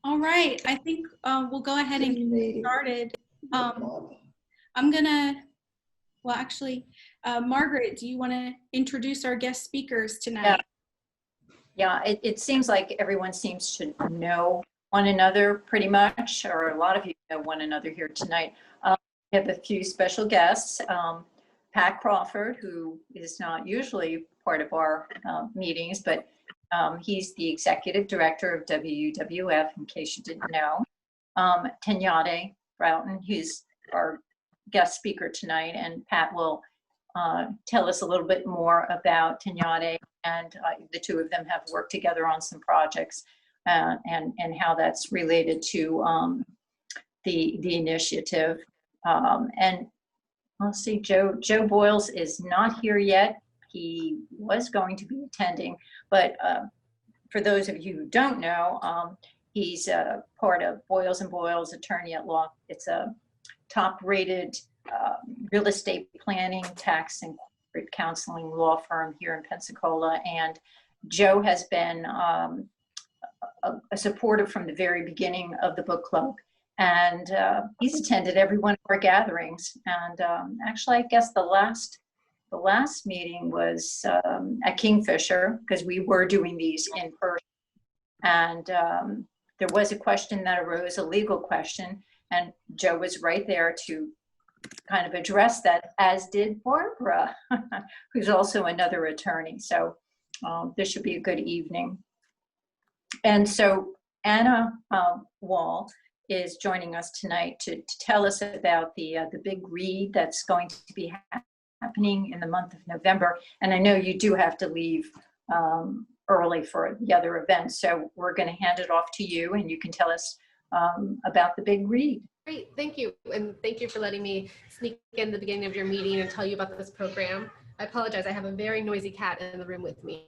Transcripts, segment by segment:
All right, I think we'll go ahead and get started. I'm gonna, well, actually, Margaret, do you want to introduce our guest speakers tonight? Yeah, it seems like everyone seems to know one another pretty much, or a lot of you know one another here tonight. We have a few special guests. Pat Crawford, who is not usually part of our meetings, but he's the executive director of WUWF, in case you didn't know. Teníadé Broughton, who's our guest speaker tonight, and Pat will tell us a little bit more about Teníadé, and the two of them have worked together on some projects and how that's related to the initiative. And let's see, Joe Boyles is not here yet. He was going to be attending, but for those of you who don't know, he's part of Boyles & Boyles Attorney at Law. It's a top-rated real estate planning, tax, and corporate counseling law firm here in Pensacola. And Joe has been a supporter from the very beginning of the book club. And he's attended every one of our gatherings. And actually, I guess the last meeting was at Kingfisher, because we were doing these in person. And there was a question that arose, a legal question, and Joe was right there to kind of address that, as did Barbara, who's also another attorney. So this should be a good evening. And so Anna Wall is joining us tonight to tell us about the big read that's going to be happening in the month of November. And I know you do have to leave early for the other events, so we're going to hand it off to you, and you can tell us about the big read. Great, thank you. And thank you for letting me sneak in the beginning of your meeting and tell you about this program. I apologize, I have a very noisy cat in the room with me.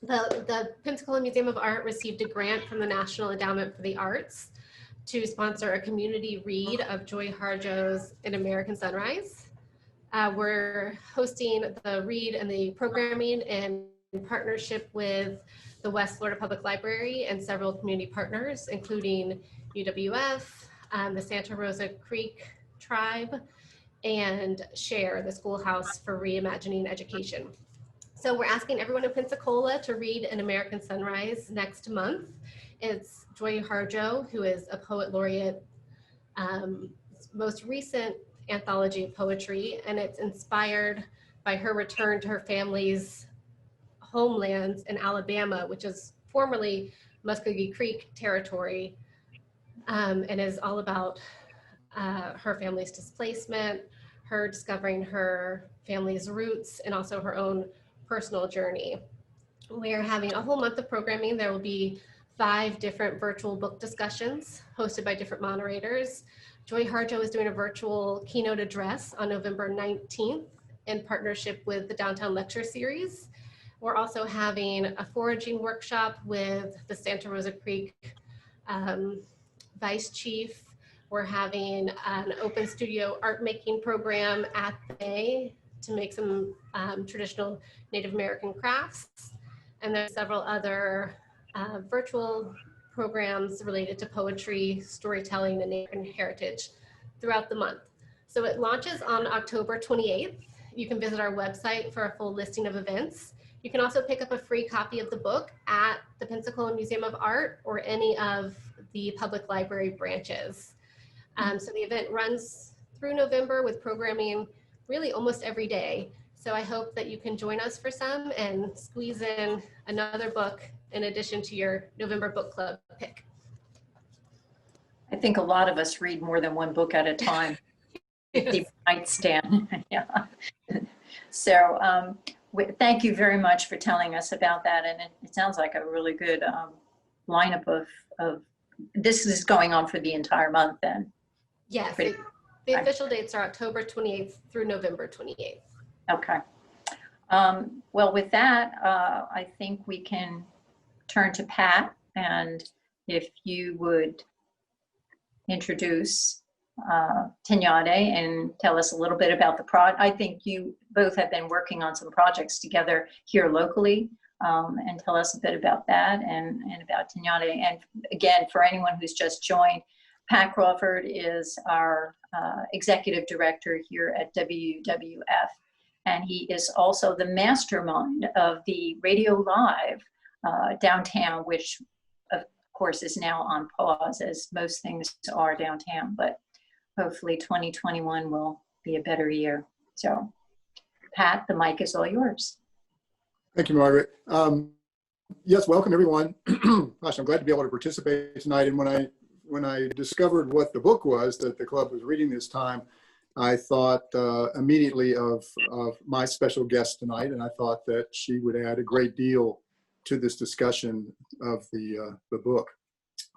The Pensacola Museum of Art received a grant from the National Endowment for the Arts to sponsor a community read of Joy Harjo's An American Sunrise. We're hosting the read and the programming in partnership with the West Florida Public Library and several community partners, including UWF, the Santa Rosa Creek Tribe, and SHARE, the Schoolhouse for Reimagining Education. So we're asking everyone in Pensacola to read An American Sunrise next month. It's Joy Harjo, who is a poet laureate, most recent anthology of poetry, and it's inspired by her return to her family's homelands in Alabama, which is formerly Muskogee Creek territory, and is all about her family's displacement, her discovering her family's roots, and also her own personal journey. We are having a whole month of programming. There will be 5 different virtual book discussions hosted by different moderators. Joy Harjo is doing a virtual keynote address on November 19th in partnership with the Downtown Lecture Series. We're also having a foraging workshop with the Santa Rosa Creek Vice Chief. We're having an open studio art making program at the Bay to make some traditional Native American crafts. And there's several other virtual programs related to poetry, storytelling, and Native heritage throughout the month. So it launches on October 28th. You can visit our website for a full listing of events. You can also pick up a free copy of the book at the Pensacola Museum of Art or any of the public library branches. So the event runs through November with programming really almost every day. So I hope that you can join us for some and squeeze in another book in addition to your November book club pick. I think a lot of us read more than one book at a time. The nightstand. Yeah. So thank you very much for telling us about that. And it sounds like a really good lineup of this is going on for the entire month then. Yes, the official dates are October 28th through November 28th. Okay. Well, with that, I think we can turn to Pat, and if you would introduce Teníadé and tell us a little bit about the project. I think you both have been working on some projects together here locally and tell us a bit about that and about Teníadé. And again, for anyone who's just joined, Pat Crawford is our executive director here at WUWF, and he is also the mastermind of the Radio Live downtown, which of course is now on pause, as most things are downtown, but hopefully 2021 will be a better year. So Pat, the mic is all yours. Thank you, Margaret. Yes, welcome everyone. Gosh, I'm glad to be able to participate tonight. And when I discovered what the book was that the club was reading this time, I thought immediately of my special guest tonight, and I thought that she would add a great deal to this discussion of the book.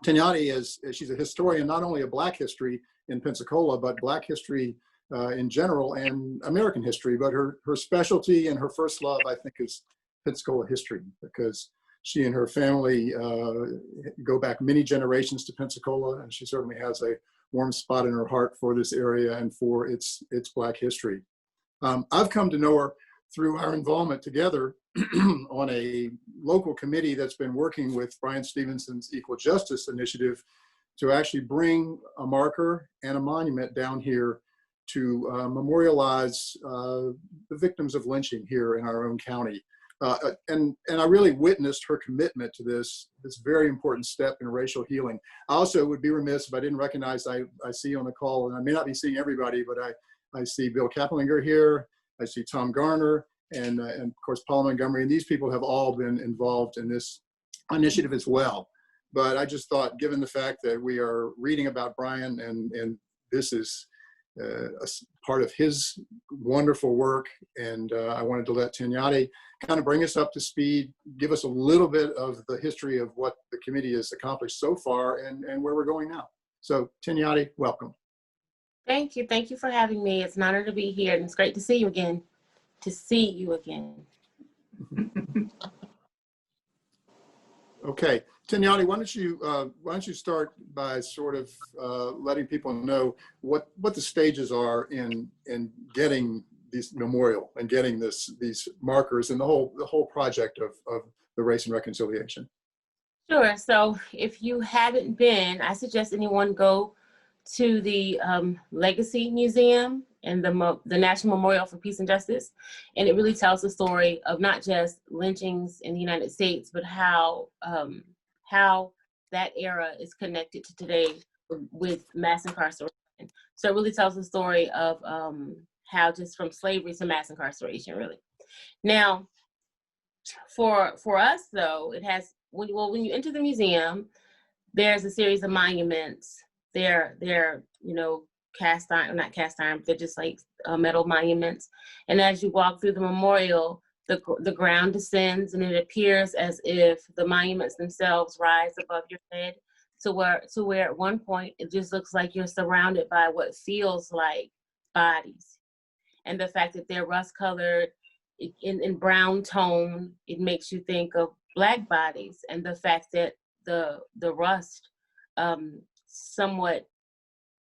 Teníadé she's a historian not only of Black history in Pensacola, but Black history in general and American history. But her specialty and her first love, I think, is Pensacola history, because she and her family go back many generations to Pensacola, and she certainly has a warm spot in her heart for this area and for its Black history. I've come to know her through our involvement together on a local committee that's been working with Bryan Stevenson's Equal Justice Initiative to actually bring a marker and a monument down here to memorialize the victims of lynching here in our own county. And I really witnessed her commitment to this very important step in racial healing. I also would be remiss if I didn't recognize, I see on the call, and I may not be seeing everybody, but I see Bill Caplander here, I see Tom Garner, and of course Paul Montgomery, and these people have all been involved in this initiative as well. But I just thought, given the fact that we are reading about Bryan, and this is a part of his wonderful work, and I wanted to let Teníadé kind of bring us up to speed, give us a little bit of the history of what the committee has accomplished so far and where we're going now. So Teníadé, welcome. Thank you. Thank you for having me. It's an honor to be here, and it's great to see you again. Okay, Teníadé, why don't you start by sort of letting people know what the stages are in getting these memorial and getting these markers and the whole project of the Race and Reconciliation. Sure. So if you haven't been, I suggest anyone go to the Legacy Museum and the National Memorial for Peace and Justice. And it really tells the story of not just lynchings in the United States, but how that era is connected to today with mass incarceration. So it really tells the story of how just from slavery to mass incarceration, really. Now, for us though, it has, when you enter the museum, there's a series of monuments. They're cast iron, not cast iron, but they're just like metal monuments. And as you walk through the memorial, the ground descends, and it appears as if the monuments themselves rise above your head to where at one point it just looks like you're surrounded by what feels like bodies. And the fact that they're rust colored in brown tone, it makes you think of Black bodies. And the fact that the rust somewhat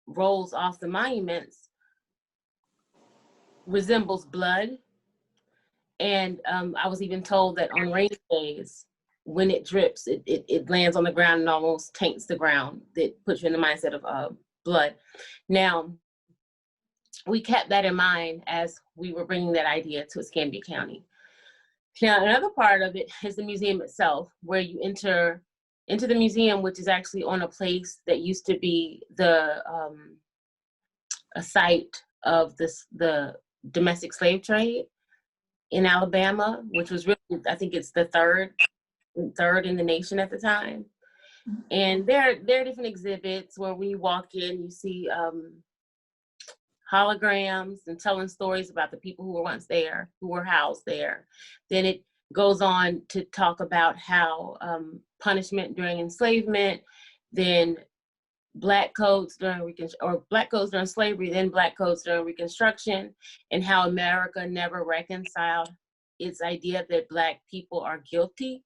rolls off the monuments resembles blood. And I was even told that on rainy days, when it drips, it lands on the ground and almost taints the ground. That puts you in the mindset of blood. Now, we kept that in mind as we were bringing that idea to Escambia County. Now, another part of it is the museum itself, where you enter into the museum, which is actually on a place that used to be a site of the domestic slave trade in Alabama, which was really, I think it's the third in the nation at the time. And there are different exhibits where when you walk in, you see holograms and telling stories about the people who were once there, who were housed there. Then it goes on to talk about how punishment during enslavement, then Black codes during slavery, then Black codes during Reconstruction, and how America never reconciled its idea that Black people are guilty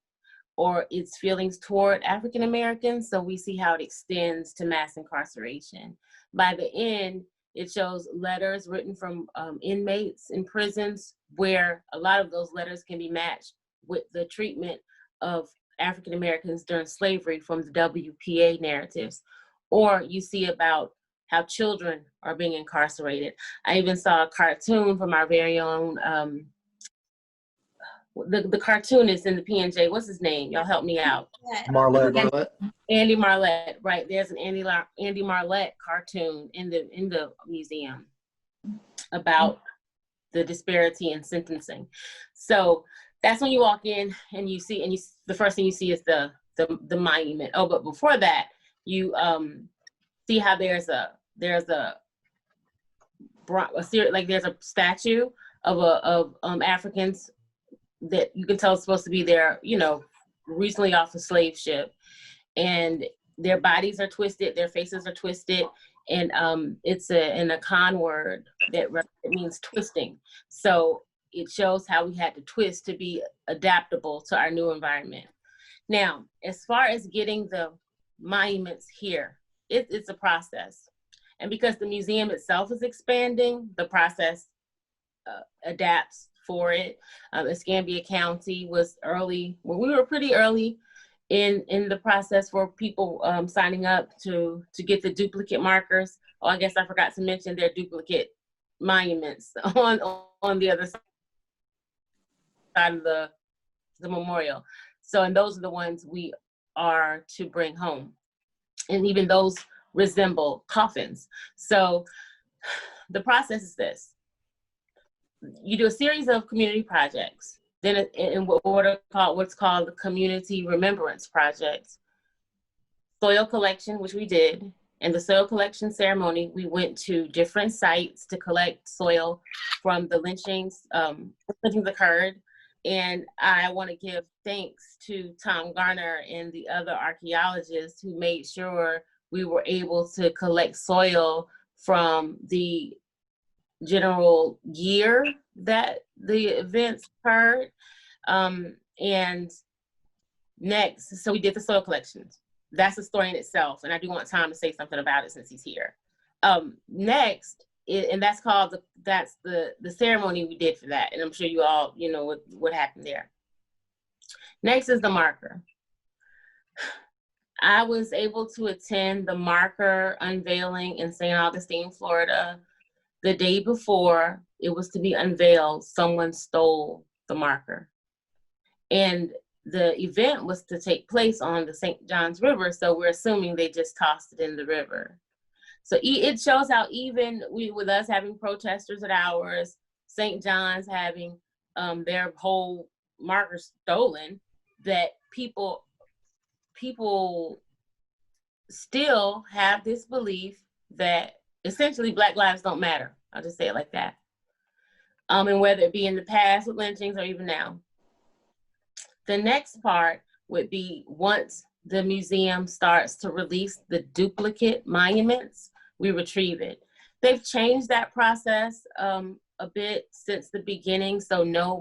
or its feelings toward African Americans. So we see how it extends to mass incarceration. By the end, it shows letters written from inmates in prisons, where a lot of those letters can be matched with the treatment of African Americans during slavery from the WPA narratives, or you see about how children are being incarcerated. I even saw a cartoon from our very own, the cartoonist in the PNJ, what's his name? Y'all help me out. Marlette. Andy Marlette, right? There's an Andy Marlette cartoon in the museum about the disparity in sentencing. So that's when you walk in and you see, the first thing you see is the monument. Oh, but before that, you see how there's a statue of Africans that you can tell is supposed to be there, recently off a slave ship, and their bodies are twisted, their faces are twisted, and it's in a Khan word that it means twisting. So it shows how we had to twist to be adaptable to our new environment. Now, as far as getting the monuments here, it's a process. And because the museum itself is expanding, the process adapts for it. Escambia County was early, well, we were pretty early in the process for people signing up to get the duplicate markers. Oh, I guess I forgot to mention their duplicate monuments on the other side of the memorial. So, and those are the ones we are to bring home. And even those resemble coffins. So the process is this. You do a series of community projects, then in what's called the Community Remembrance Project. Soil collection, which we did. And the soil collection ceremony, we went to different sites to collect soil from the lynchings. Lynchings occurred. And I want to give thanks to Tom Garner and the other archaeologists who made sure we were able to collect soil from the general year that the events occurred. And next, so we did the soil collections. That's a story in itself. And I do want Tom to say something about it since he's here. Next, and that's called the ceremony we did for that. And I'm sure you all, what happened there. Next is the marker. I was able to attend the marker unveiling in St. Augustine, Florida. The day before it was to be unveiled, someone stole the marker. And the event was to take place on the St. Johns River, so we're assuming they just tossed it in the river. So it shows how even with us having protesters at ours, St. John's having their whole marker stolen, that people still have this belief that essentially Black lives don't matter. I'll just say it like that. And whether it be in the past with lynchings or even now. The next part would be once the museum starts to release the duplicate monuments, we retrieve it. They've changed that process a bit since the beginning, so no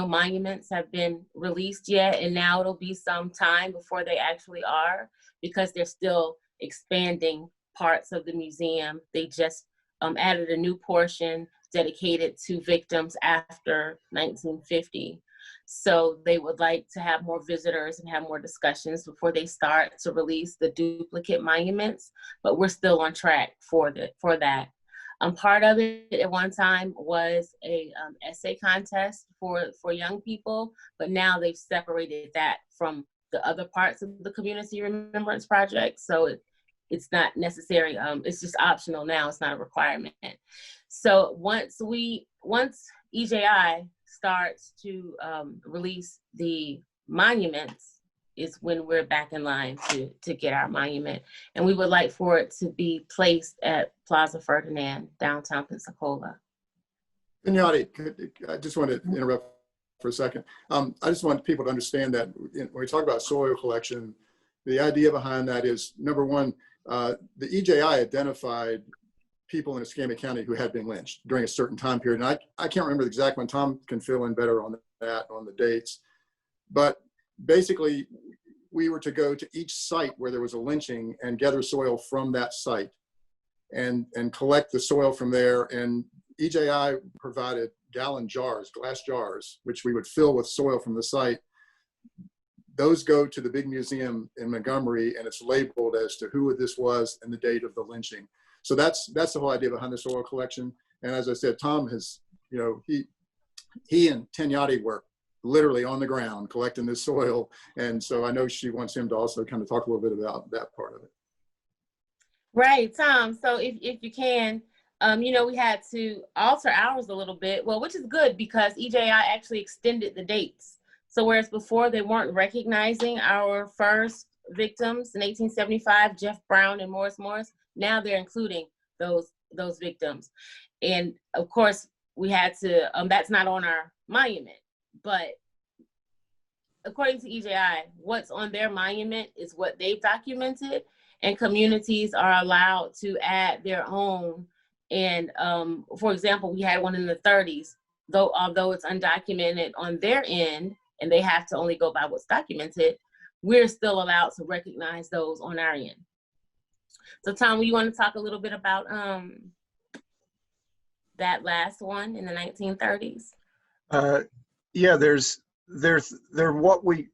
monuments have been released yet, and now it'll be some time before they actually are, because they're still expanding parts of the museum. They just added a new portion dedicated to victims after 1950. So they would like to have more visitors and have more discussions before they start to release the duplicate monuments, but we're still on track for that. Part of it at one time was a essay contest for young people, but now they've separated that from the other parts of the Community Remembrance Project. So it's not necessary, it's just optional now, it's not a requirement. So once EJI starts to release the monuments is when we're back in line to get our monument. And we would like for it to be placed at Plaza Ferdinand, downtown Pensacola. Teníadé, I just want to interrupt for a second. I just want people to understand that when we talk about soil collection, the idea behind that is, number one, the EJI identified people in Escambia County who had been lynched during a certain time period. And I can't remember the exact one. Tom can fill in better on that, on the dates. But basically, we were to go to each site where there was a lynching and gather soil from that site and collect the soil from there. And EJI provided gallon jars, glass jars, which we would fill with soil from the site. Those go to the big museum in Montgomery, and it's labeled as to who this was and the date of the lynching. So that's the whole idea behind the soil collection. And as I said, Tom has, you know, he and Teníadé were literally on the ground collecting this soil. And so I know she wants him to also kind of talk a little bit about that part of it. Right, Tom. So if you can, you know, we had to alter ours a little bit, well, which is good because EJI actually extended the dates. So whereas before they weren't recognizing our first victims in 1875, Jeff Brown and Morris Morris, now they're including those victims. And of course, we had to, that's not on our monument, but according to EJI, what's on their monument is what they've documented, and communities are allowed to add their own. And for example, we had one in the 30s, although it's undocumented on their end, and they have to only go by what's documented, we're still allowed to recognize those on our end. So Tom, you want to talk a little bit about that last one in the 1930s? Yeah, they're what we,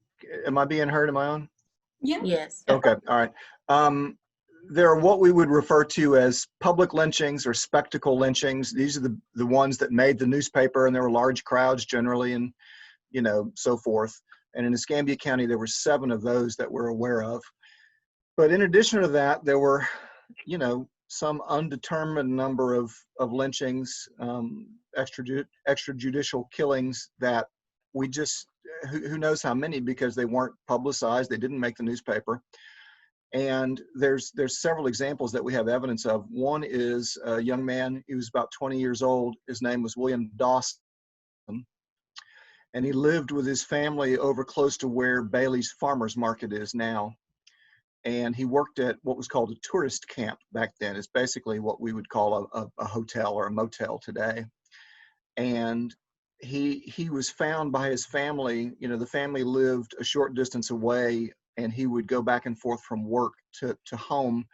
am I being heard? Am I on? Yeah. Yes. Okay, all right. There are what we would refer to as public lynchings or spectacle lynchings. These are the ones that made the newspaper, and there were large crowds generally, and you know, so forth. And in Escambia County, there were 7 of those that we're aware of. But in addition to that, there were, you know, some undetermined number of lynchings, extrajudicial killings that we just, who knows how many, because they weren't publicized, they didn't make the newspaper. And there's several examples that we have evidence of. One is a young man, he was about 20 years old. His name was William Dawson. And he lived with his family over close to where Bailey's Farmers Market is now. And he worked at what was called a tourist camp back then. It's basically what we would call a hotel or a motel today. And he was found by his family. You know, the family lived a short distance away, and he would go back and forth from work to home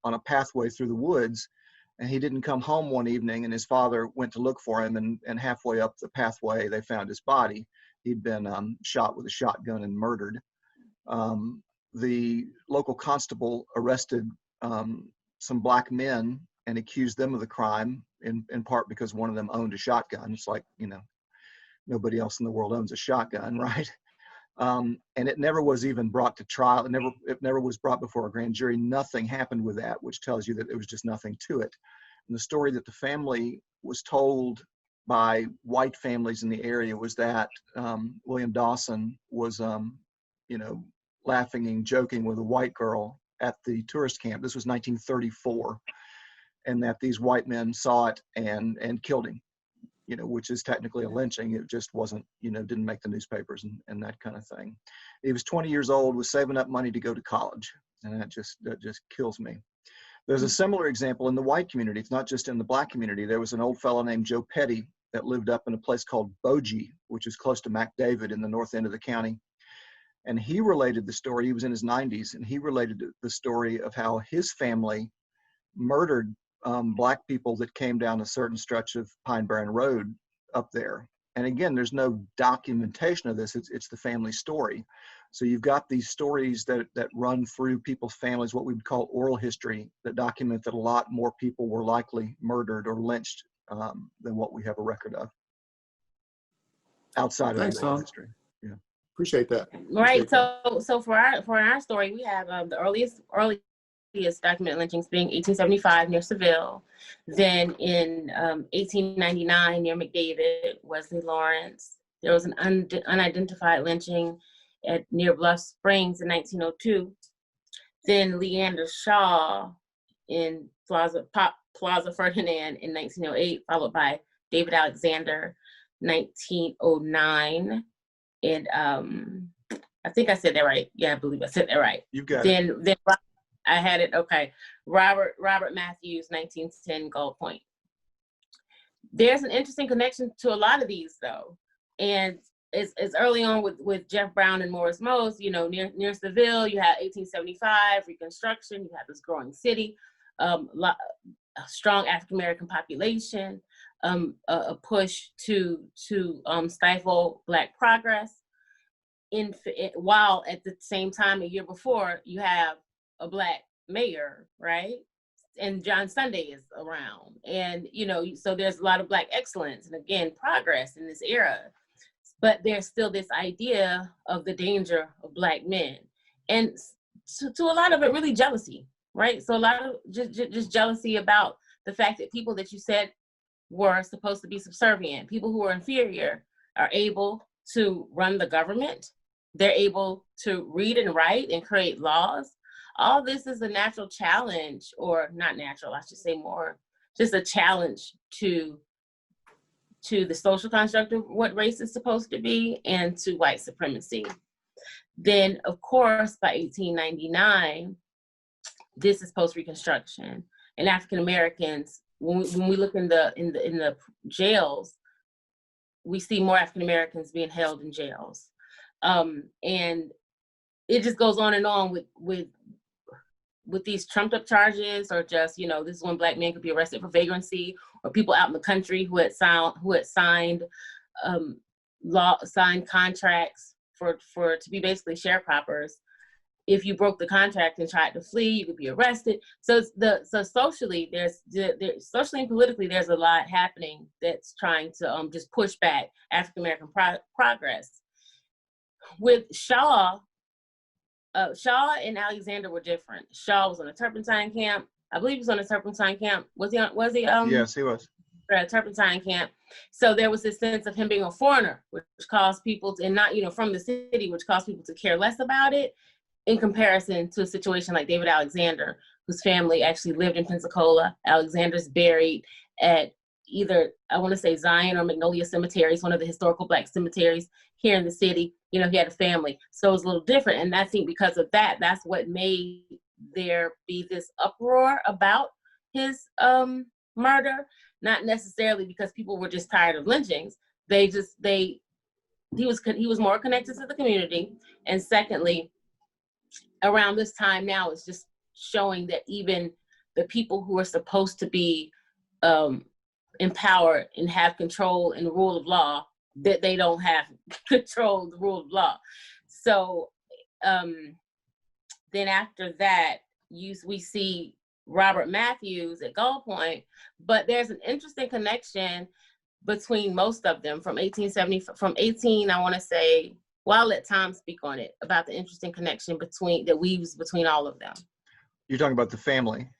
on a pathway through the woods. And he didn't come home one evening, and his father went to look for him, and halfway up the pathway, they found his body. He'd been shot with a shotgun and murdered. The local constable arrested some black men and accused them of the crime, in part because one of them owned a shotgun. It's like, you know, nobody else in the world owns a shotgun, right? And it never was even brought to trial. It never was brought before a grand jury. Nothing happened with that, which tells you that there was just nothing to it. And the story that the family was told by white families in the area was that William Dawson was, you know, laughing and joking with a white girl at the tourist camp. This was 1934, and that these white men saw it and killed him. You know, which is technically a lynching. It just wasn't, you know, didn't make the newspapers and that kind of thing. He was 20 years old, was saving up money to go to college, and that just kills me. There's a similar example in the white community. It's not just in the black community. There was an old fellow named Joe Petty that lived up in a place called Bogie, which is close to McDavid in the north end of the county. And he related the story, he was in his 90s, and he related the story of how his family murdered black people that came down a certain stretch of Pine Barren Road up there. And again, there's no documentation of this. It's the family story. So you've got these stories that run through people's families, what we would call oral history, that document that a lot more people were likely murdered or lynched than what we have a record of outside of oral history. Yeah, Appreciate that. Right. So for our story, we have the earliest documented lynchings being 1875 near Seville, then in 1899 near McDavid, Wesley Lawrence. There was an unidentified lynching near Bluff Springs in 1902. Then Leander Shaw in Plaza Ferdinand in 1908, followed by David Alexander, 1909. And I think I said that right. Yeah, I believe I said that right. You got it. Then I had it, okay. Robert Matthews, 1910, Gold Point. There's an interesting connection to a lot of these, though. And it's early on with Jeff Brown and Morris Mose, you know, near Seville, you had 1875, Reconstruction, you had this growing city, a strong African-American population. a push to stifle Black progress. While at the same time, a year before, you have a Black mayor, right? And John Sunday is around, and so there's a lot of Black excellence and again progress in this era. But there's still this idea of the danger of Black men, and to a lot of it, really jealousy, right? So a lot of just jealousy about the fact that people that you said were supposed to be subservient, people who are inferior, are able to run the government. They're able to read and write and create laws. All this is a natural challenge, or not natural, I should say more, just a challenge to the social construct of what race is supposed to be and to white supremacy. Then, of course, by 1899, this is post-Reconstruction, and African Americans, when we look in the jails, we see more African Americans being held in jails. And it just goes on and on with these trumped up charges, or just, this is when Black men could be arrested for vagrancy, or people out in the country who had signed contracts to be basically sharecroppers. If you broke the contract and tried to flee, you could be arrested. So socially, socially and politically, there's a lot happening that's trying to just push back African American progress. With Shaw and Alexander were different. Shaw was on a turpentine camp. I believe he was on a turpentine camp. Was he? Yes, he was. At a turpentine camp. So there was this sense of him being a foreigner, which caused people to, and not, from the city, which caused people to care less about it, in comparison to a situation like David Alexander, whose family actually lived in Pensacola. Alexander's buried at either, I want to say, Zion or Magnolia cemeteries, one of the historical Black cemeteries here in the city. He had a family, so it was a little different. And I think because of that, that's what made there be this uproar about his murder. Not necessarily because people were just tired of lynchings. He was more connected to the community. And secondly, around this time now, it's just showing that even the people who are supposed to be empowered and have control in the rule of law, that they don't have control of the rule of law. So then after that, we see Robert Matthews at Gull Point, but there's an interesting connection between most of them from 1870, I want to say, well, I'll let Tom speak on it, about the interesting connection that weaves between all of them. You're talking about the family.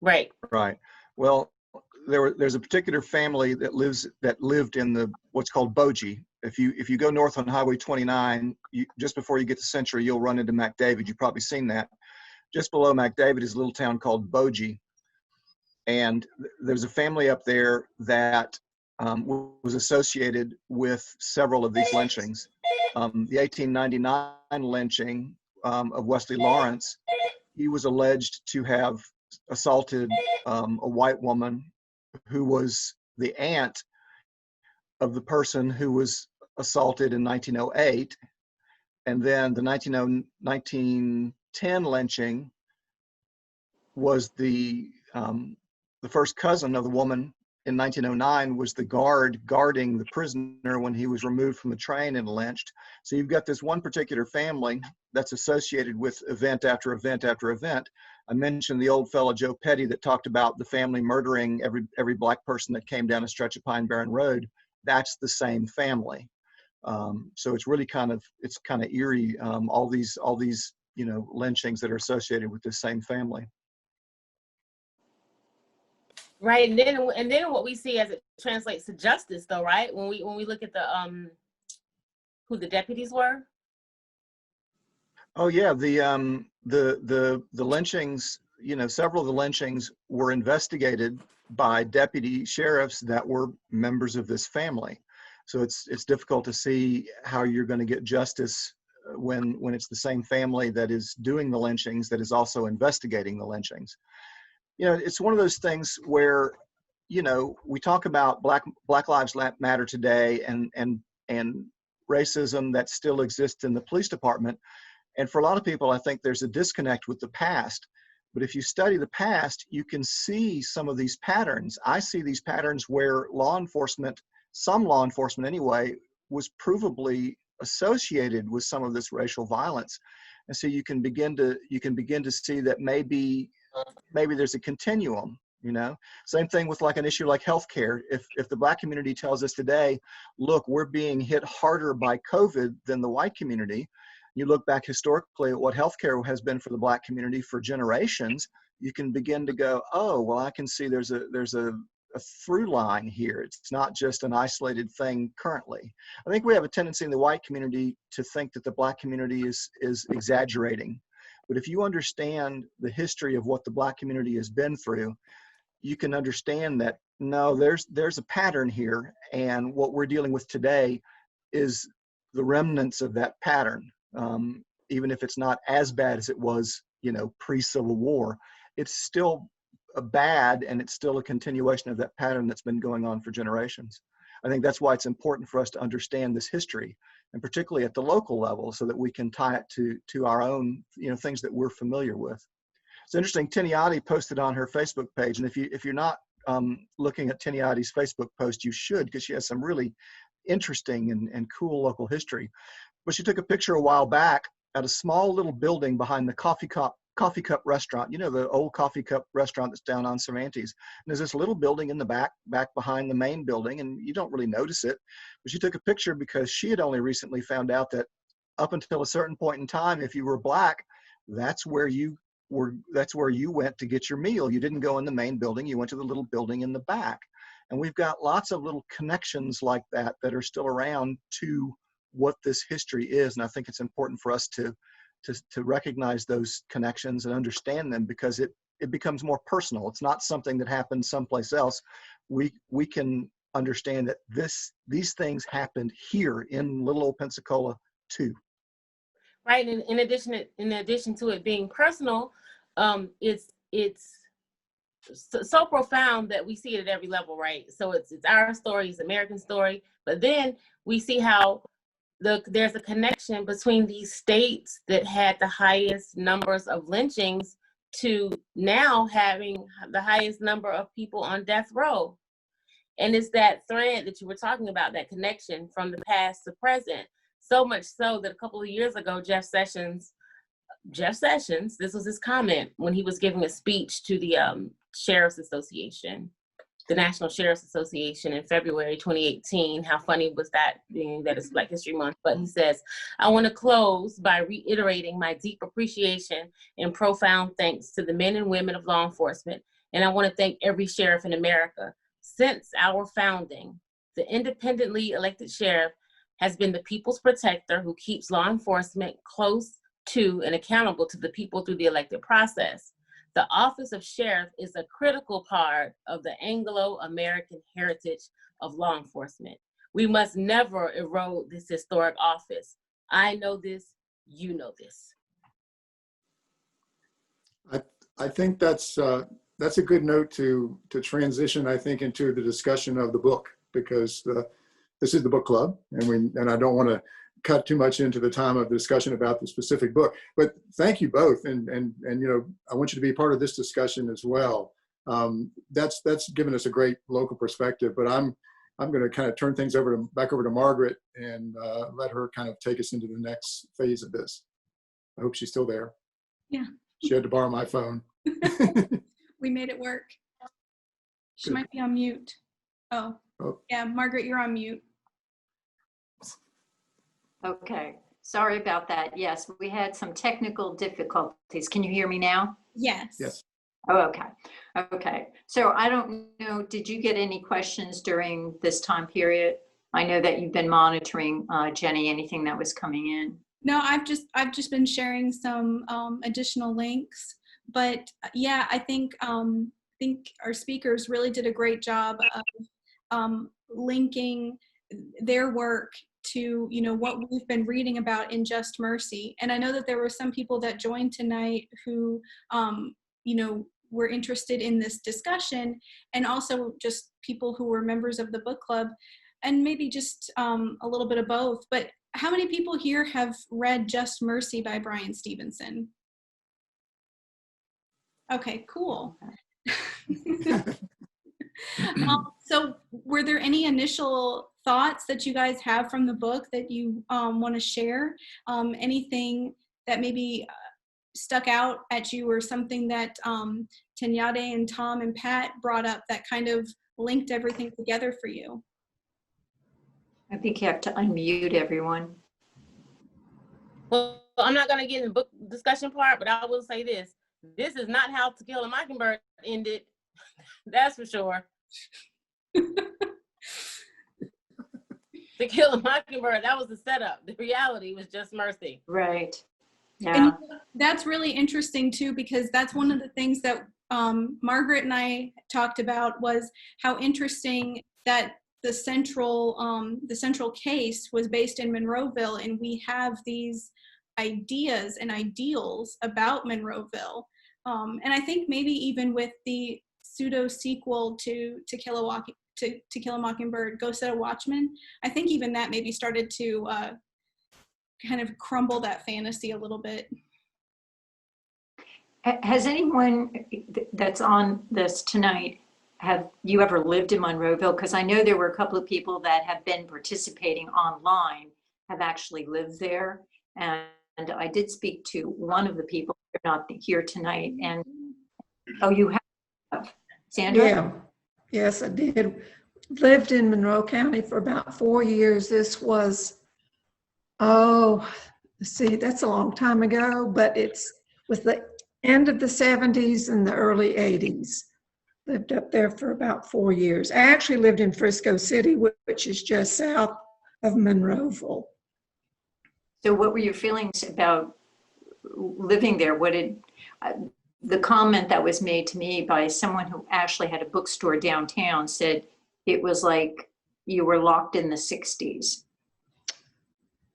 Right. Right. Well, there's a particular family that lived in what's called Bogie. If you go north on Highway 29, just before you get to Century, you'll run into McDavid. You've probably seen that. Just below McDavid is a little town called Bogie. And there's a family up there that was associated with several of these lynchings. The 1899 lynching of Wesley Lawrence, he was alleged to have assaulted a white woman who was the aunt of the person who was assaulted in 1908. And then the 1910 lynching was the first cousin of the woman in 1909 was the guard guarding the prisoner when he was removed from the train and lynched. So you've got this one particular family that's associated with event after event after event. I mentioned the old fellow Joe Petty that talked about the family murdering every Black person that came down a stretch of Pine Barren Road. That's the same family. So it's really kind of eerie. All these lynchings that are associated with the same family. Right, and then what we see as it translates to justice, though, right? When we look at who the deputies were. Oh yeah, the lynchings. Several of the lynchings were investigated by deputy sheriffs that were members of this family. So it's difficult to see how you're going to get justice when it's the same family that is doing the lynchings that is also investigating the lynchings. It's one of those things where, we talk about Black Lives Matter today and racism that still exists in the police department. And for a lot of people, I think there's a disconnect with the past. But if you study the past, you can see some of these patterns. I see these patterns where law enforcement, some law enforcement anyway, was provably associated with some of this racial violence. And so you can begin to see that maybe there's a continuum, you know. Same thing with like an issue like healthcare. If the Black community tells us today, look, we're being hit harder by COVID than the white community, you look back historically at what healthcare has been for the Black community for generations, you can begin to go, oh, well, I can see there's a through line here. It's not just an isolated thing currently. I think we have a tendency in the white community to think that the Black community is exaggerating. But if you understand the history of what the Black community has been through, you can understand that, no, there's a pattern here, and what we're dealing with today is the remnants of that pattern. Even if it's not as bad as it was, you know, pre-Civil War, it's still bad, and it's still a continuation of that pattern that's been going on for generations. I think that's why it's important for us to understand this history, and particularly at the local level, so that we can tie it to our own, you know, things that we're familiar with. It's interesting. Teníadé posted on her Facebook page, and if you're not looking at Teníadé's Facebook post, you should, because she has some really interesting and cool local history. But she took a picture a while back at a small little building behind the Coffee Cup restaurant. You know, the old Coffee Cup restaurant that's down on Cervantes. And there's this little building in the back behind the main building, and you don't really notice it. But she took a picture because she had only recently found out that up until a certain point in time, if you were Black, that's where you went to get your meal. You didn't go in the main building, you went to the little building in the back. And we've got lots of little connections like that that are still around to what this history is. And I think it's important for us to recognize those connections and understand them, because it becomes more personal. It's not something that happened someplace else. We can understand that these things happened here in little old Pensacola too. Right, and in addition to it being personal, it's so profound that we see it at every level, right? So it's our story, it's American story, but then we see how there's a connection between these states that had the highest numbers of lynchings to now having the highest number of people on death row. And it's that thread that you were talking about, that connection from the past to present. So much so that a couple of years ago, Jeff Sessions, this was his comment when he was giving a speech to the Sheriff's Association, the National Sheriff's Association in February 2018. How funny was that, being that it's Black History Month? But he says, I want to close by reiterating my deep appreciation and profound thanks to the men and women of law enforcement. And I want to thank every sheriff in America. Since our founding, the independently elected sheriff has been the people's protector who keeps law enforcement close to and accountable to the people through the elected process. The office of sheriff is a critical part of the Anglo-American heritage of law enforcement. We must never erode this historic office. I know this, you know this. I think that's a good note to transition, I think, into the discussion of the book, because this is the book club, and I don't want to cut too much into the time of the discussion about the specific book. But thank you both, and you know, I want you to be part of this discussion as well. That's given us a great local perspective. But I'm going to kind of turn things back over to Margaret and let her kind of take us into the next phase of this. I hope she's still there. Yeah. She had to borrow my phone. We made it work. She Good. might be on mute. Oh, yeah, Margaret, you're on mute. Okay, sorry about that. Yes, we had some technical difficulties. Can you hear me now? Yes. Yes. Oh, okay. Okay. So I don't know, did you get any questions during this time period? I know that you've been monitoring, Jenny, anything that was coming in. No, I've just been sharing some additional links, but yeah, I think our speakers really did a great job of linking their work to, you know, what we've been reading about in Just Mercy. And I know that there were some people that joined tonight who, you know, were interested in this discussion, and also just people who were members of the book club, and maybe just a little bit of both. But how many people here have read Just Mercy by Bryan Stevenson? Okay, cool. So were there any initial thoughts that you guys have from the book that you want to share? Anything that maybe stuck out at you, or something that Teníadé and Tom and Pat brought up that kind of linked everything together for you? I think you have to unmute everyone. Well, I'm not going to get in the book discussion part, but I will say this. This is not how To Kill a Mockingbird ended. That's for sure. To Kill a Mockingbird, that was the setup. The reality was just mercy. Right. Yeah. And that's really interesting too, because that's one of the things that Margaret and I talked about, was how interesting that the central case was based in Monroeville, and we have these ideas and ideals about Monroeville. And I think maybe even with the pseudo sequel to Kill a Mockingbird, Go Set a Watchman, I think even that maybe started to kind of crumble that fantasy a little bit. Has anyone that's on this tonight, have you ever lived in Monroeville? Because I know there were a couple of people that have been participating online, have actually lived there. And I did speak to one of the people, they're not here tonight. And oh, you have, Sandra? Yeah, yes, I did. Lived in Monroe County for about 4 years. This was, let's see, that's a long time ago, but it's was the end of the 70s and the early 80s. Lived up there for about 4 years. I actually lived in Frisco City, which is just south of Monroeville. So what were your feelings about living there? What did the comment that was made to me by someone who actually had a bookstore downtown said it was like you were locked in the 60s?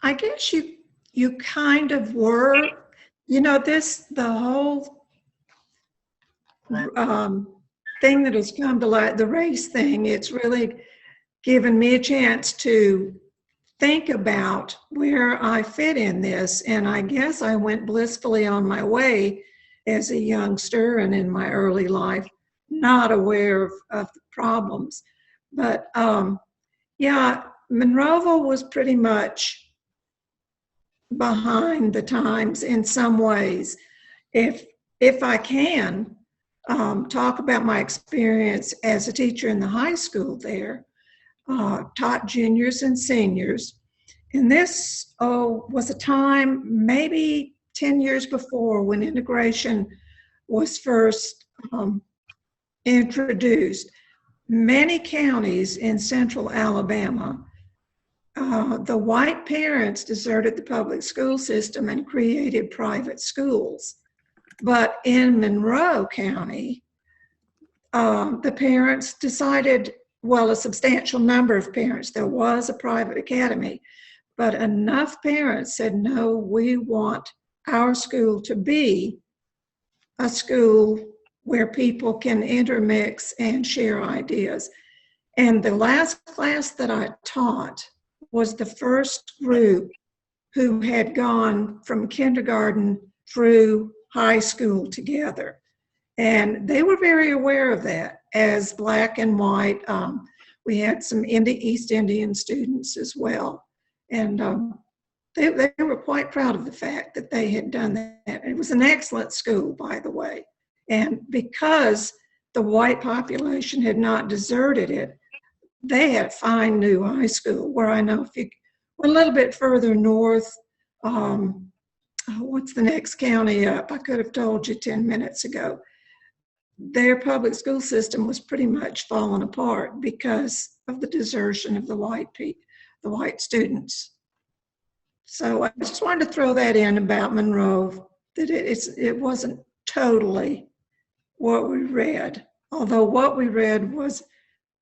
I guess you kind of were. You know, the whole thing that has come to light, the race thing, it's really given me a chance to think about where I fit in this. And I guess I went blissfully on my way as a youngster and in my early life, not aware of the problems. But yeah, Monroeville was pretty much behind the times in some ways. If I can talk about my experience as a teacher in the high school there, taught juniors and seniors. And this was a time maybe 10 years before when integration was first introduced. Many counties in central Alabama, the white parents deserted the public school system and created private schools. But in Monroe County, the parents decided, well, a substantial number of parents, there was a private academy, but enough parents said, no, we want our school to be a school where people can intermix and share ideas. And the last class that I taught was the first group who had gone from kindergarten through high school together. And they were very aware of that as Black and white. We had some East Indian students as well. And they were quite proud of the fact that they had done that. It was an excellent school, by the way. And because the white population had not deserted it, they had a fine new high school where I know if you were a little bit further north, what's the next county up? I could have told you 10 minutes ago. Their public school system was pretty much falling apart because of the desertion of the white students. So I just wanted to throw that in about Monroe, that it wasn't totally what we read, although what we read was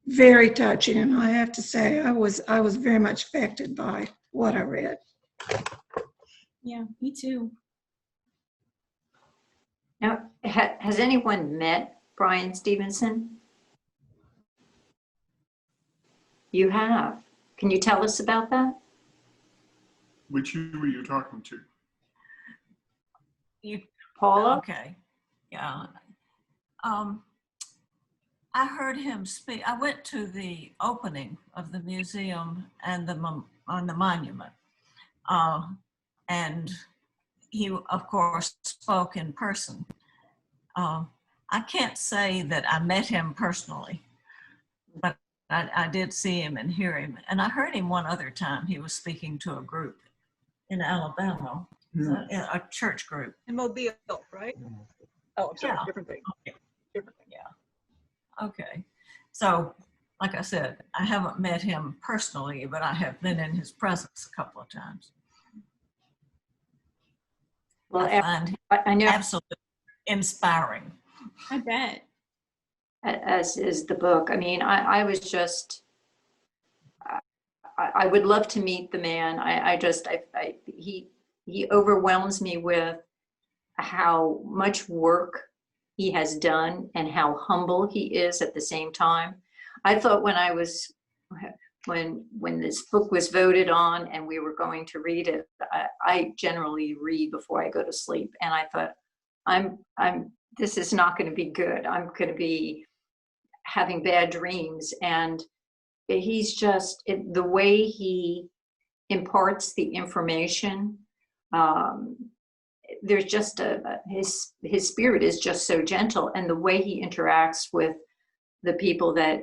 very touching, and I have to say I was very much affected by what I read. Yeah, me too. Now, has anyone met Bryan Stevenson? You have. Can you tell us about that? Which you were you talking to? Paula? Okay, yeah. I heard him speak. I went to the opening of the museum and on the monument. And he, of course, spoke in person. I can't say that I met him personally, but I did see him and hear him. And I heard him one other time. He was speaking to a group in Alabama, a church group. In Mobile, right? Oh, I'm sorry, Yeah. different thing. Okay. Different thing. Yeah. Okay. So, like I said, I haven't met him personally, but I have been in his presence a couple of times. Well, I find him I know, absolutely inspiring. I bet. as is the book. I mean, I was just, I would love to meet the man. He overwhelms me with how much work he has done and how humble he is at the same time. I thought when this book was voted on and we were going to read it, I generally read before I go to sleep. And I thought, this is not going to be good. I'm going to be having bad dreams. And he's just, the way he imparts the information, there's just his spirit is just so gentle, and the way he interacts with the people that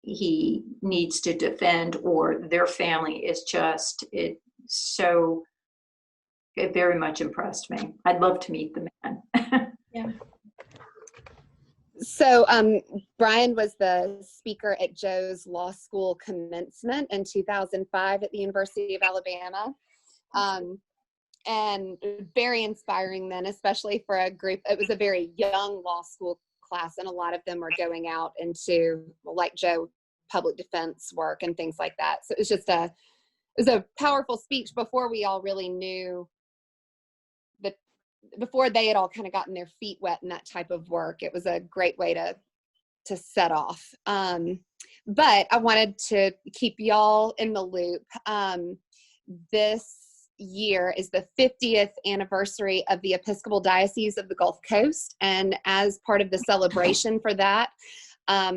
he needs to defend or their family is just, it very much impressed me. I'd love to meet the man. Yeah. So Bryan was the speaker at Joe's law school commencement in 2005 at the University of Alabama. And very inspiring then, especially for a group. It was a very young law school class, and a lot of them were going out into, like Joe, public defense work and things like that. So it was just it was a powerful speech before we all really knew that, before they had all kind of gotten their feet wet in that type of work. It was a great way to set off. But I wanted to keep y'all in the loop. This year is the 50th anniversary of the Episcopal Diocese of the Gulf Coast. And as part of the celebration for that,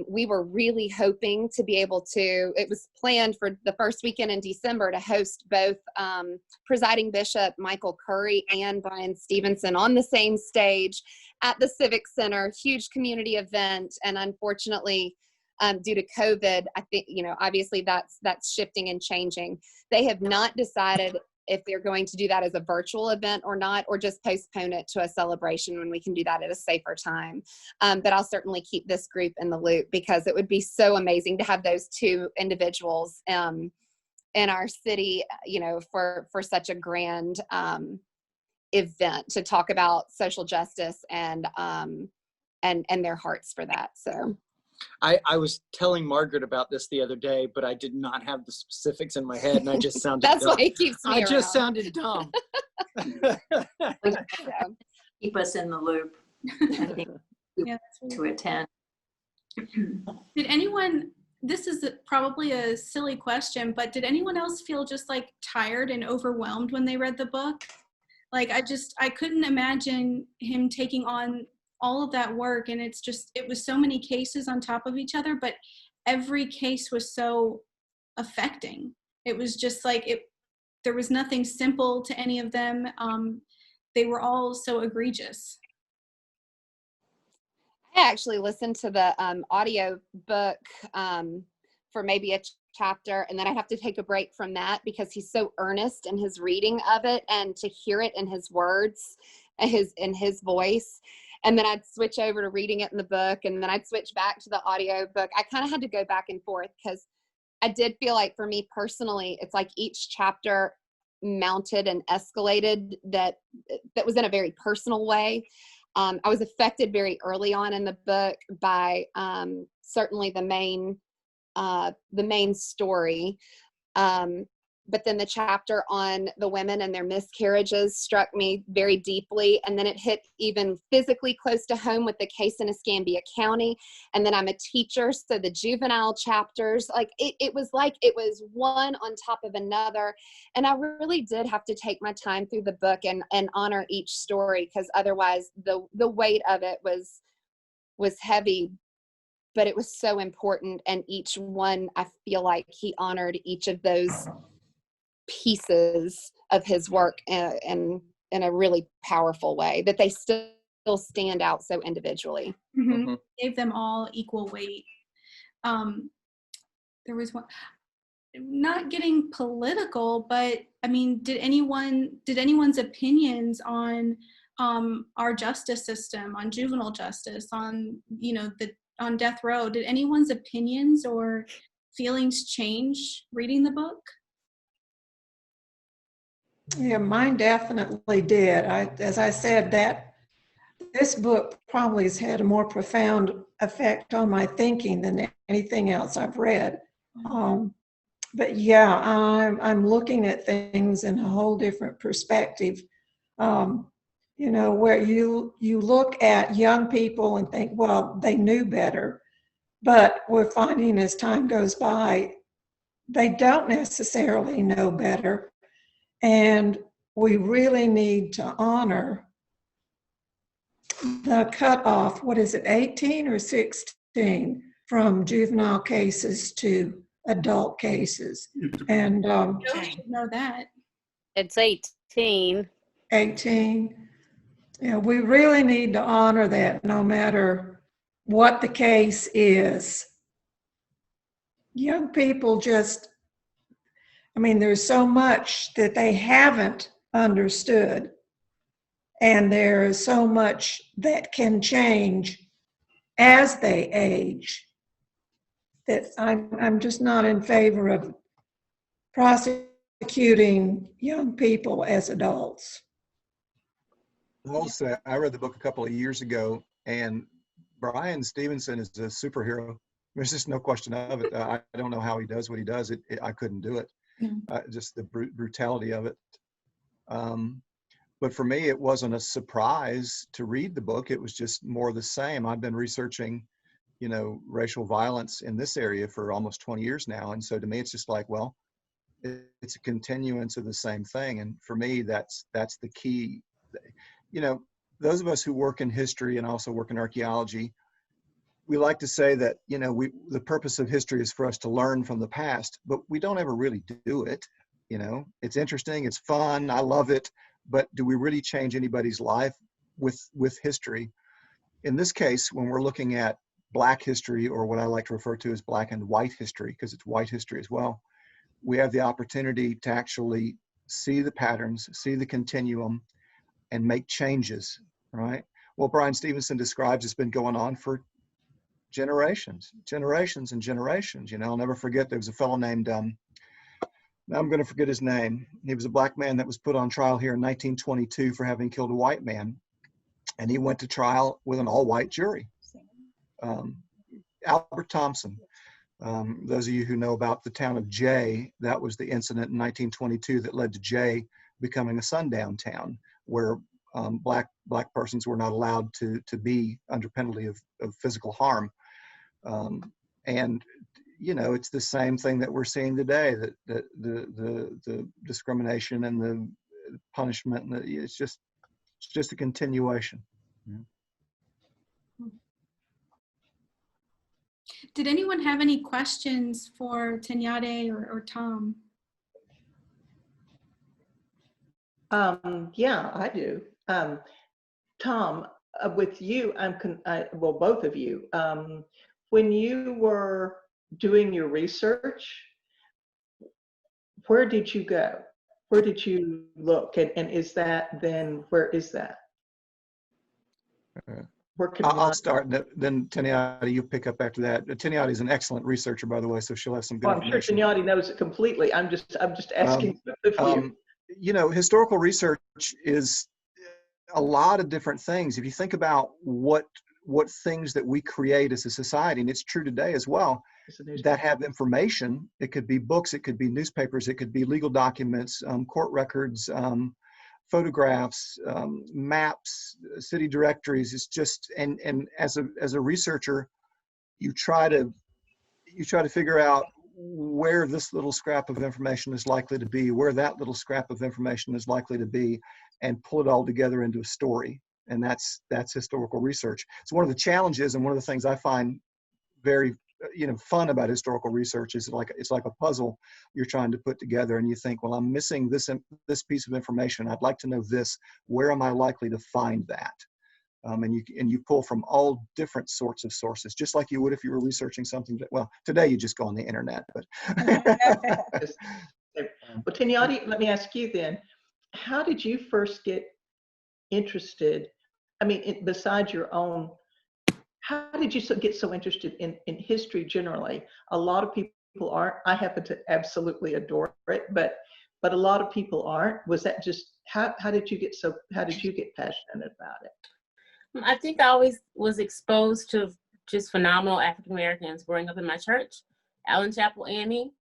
we were really hoping to be able to, it was planned for the first weekend in December to host both presiding Bishop Michael Curry and Bryan Stevenson on the same stage at the Civic Center, huge community event. And unfortunately, due to COVID, I think, obviously that's shifting and changing. They have not decided if they're going to do that as a virtual event or not, or just postpone it to a celebration when we can do that at a safer time. But I'll certainly keep this group in the loop, because it would be so amazing to have those two individuals in our city, for such a grand event to talk about social justice and their hearts for that. So. I was telling Margaret about this the other day, but I did not have the specifics in my head, and I just sounded That's dumb. why he keeps me around. just sounded dumb. Keep us in the loop. I think Yeah, to attend. Did anyone, this is probably a silly question, but did anyone else feel just like tired and overwhelmed when they read the book? Like, I couldn't imagine him taking on all of that work, and it was so many cases on top of each other, but every case was so affecting. It was just like, there was nothing simple to any of them. They were all so egregious. I actually listened to the audio book for maybe a chapter, and then I'd have to take a break from that because he's so earnest in his reading of it, and to hear it in his words, in his voice. And then I'd switch over to reading it in the book, and then I'd switch back to the audio book. I kind of had to go back and forth because I did feel like, for me personally, it's like each chapter mounted and escalated that was in a very personal way. I was affected very early on in the book by certainly the main story. But then the chapter on the women and their miscarriages struck me very deeply. And then it hit even physically close to home with the case in Escambia County. And then I'm a teacher, so the juvenile chapters, like it was one on top of another. And I really did have to take my time through the book and honor each story, because otherwise the weight of it was was heavy, but it was so important. And each one, I feel like he honored each of those pieces of his work in a really powerful way, that they still stand out so individually. Mm-hmm. Gave them all equal weight. There was one, not getting political, but I mean, did anyone's opinions on our justice system, on juvenile justice, on, you know, on death row, did anyone's opinions or feelings change reading the book? Yeah, mine definitely did. As I said, that this book probably has had a more profound effect on my thinking than anything else I've read. But yeah, I'm looking at things in a whole different perspective. You know, where you look at young people and think, well, they knew better. But we're finding as time goes by, they don't necessarily know better. And we really need to honor the cutoff, what is it, 18 or 16, from juvenile cases to adult cases. And Joe should know that. It's 18. 18. Yeah, we really need to honor that no matter what the case is. Young people just, I mean, there's so much that they haven't understood, and there is so much that can change as they age, that I'm just not in favor of prosecuting young people as adults. Also, I read the book a couple of years ago, and Bryan Stevenson is a superhero. There's just no question of it. I don't know how he does what he does. I couldn't do it. Just the brutality of it. But for me, it wasn't a surprise to read the book. It was just more the same. I've been researching, you know, racial violence in this area for almost 20 years now. And so to me, it's just like, well, it's a continuance of the same thing. And for me, that's the key. You know, those of us who work in history and also work in archaeology, we like to say that, you know, the purpose of history is for us to learn from the past, but we don't ever really do it. You know, it's interesting, it's fun, I love it, but do we really change anybody's life with history? In this case, when we're looking at Black history, or what I like to refer to as Black and white history, because it's white history as well, we have the opportunity to actually see the patterns, see the continuum, and make changes, right? Well, Bryan Stevenson describes it's been going on for generations and generations. You know, I'll never forget, there was a fellow named, now I'm going to forget his name. He was a Black man that was put on trial here in 1922 for having killed a white man. And he went to trial with an all-white jury. Albert Thompson. Those of you who know about the town of Jay, that was the incident in 1922 that led to Jay becoming a sundown town, where black persons were not allowed to be under penalty of physical harm. And you know, it's the same thing that we're seeing today, that the discrimination and the punishment, and it's just a continuation. Did anyone have any questions for Teníadé or Tom? Yeah, I do. Tom, with you, well, both of you, when you were doing your research, where did you go? Where did you look? And is that then, where is that? I'll start, then Teníadé, you pick up after that. Teníadé is an excellent researcher, by the way, so she'll have some good information. I'm sure Teníadé knows it completely. I'm just asking if you. You know, historical research is a lot of different things. If you think about what things that we create as a society, and it's true today as well, that have information. It could be books, it could be newspapers, it could be legal documents, court records, photographs, maps, city directories. It's just, and as a researcher, you try to figure out where this little scrap of information is likely to be, where that little scrap of information is likely to be, and pull it all together into a story. And that's historical research. It's one of the challenges, and one of the things I find very fun about historical research is it's like a puzzle you're trying to put together, and you think, well, I'm missing this piece of information. I'd like to know this. Where am I likely to find that? And you pull from all different sorts of sources, just like you would if you were researching something that, well, today you just go on the internet. But well, Teníadé, let me ask you then, how did you first get interested? I mean, besides your own, how did you get so interested in history generally? A lot of people aren't. I happen to absolutely adore it, but a lot of people aren't. Was that just, how did you get passionate about it? I think I always was exposed to just phenomenal African Americans growing up in my church, Allen Chapel AME.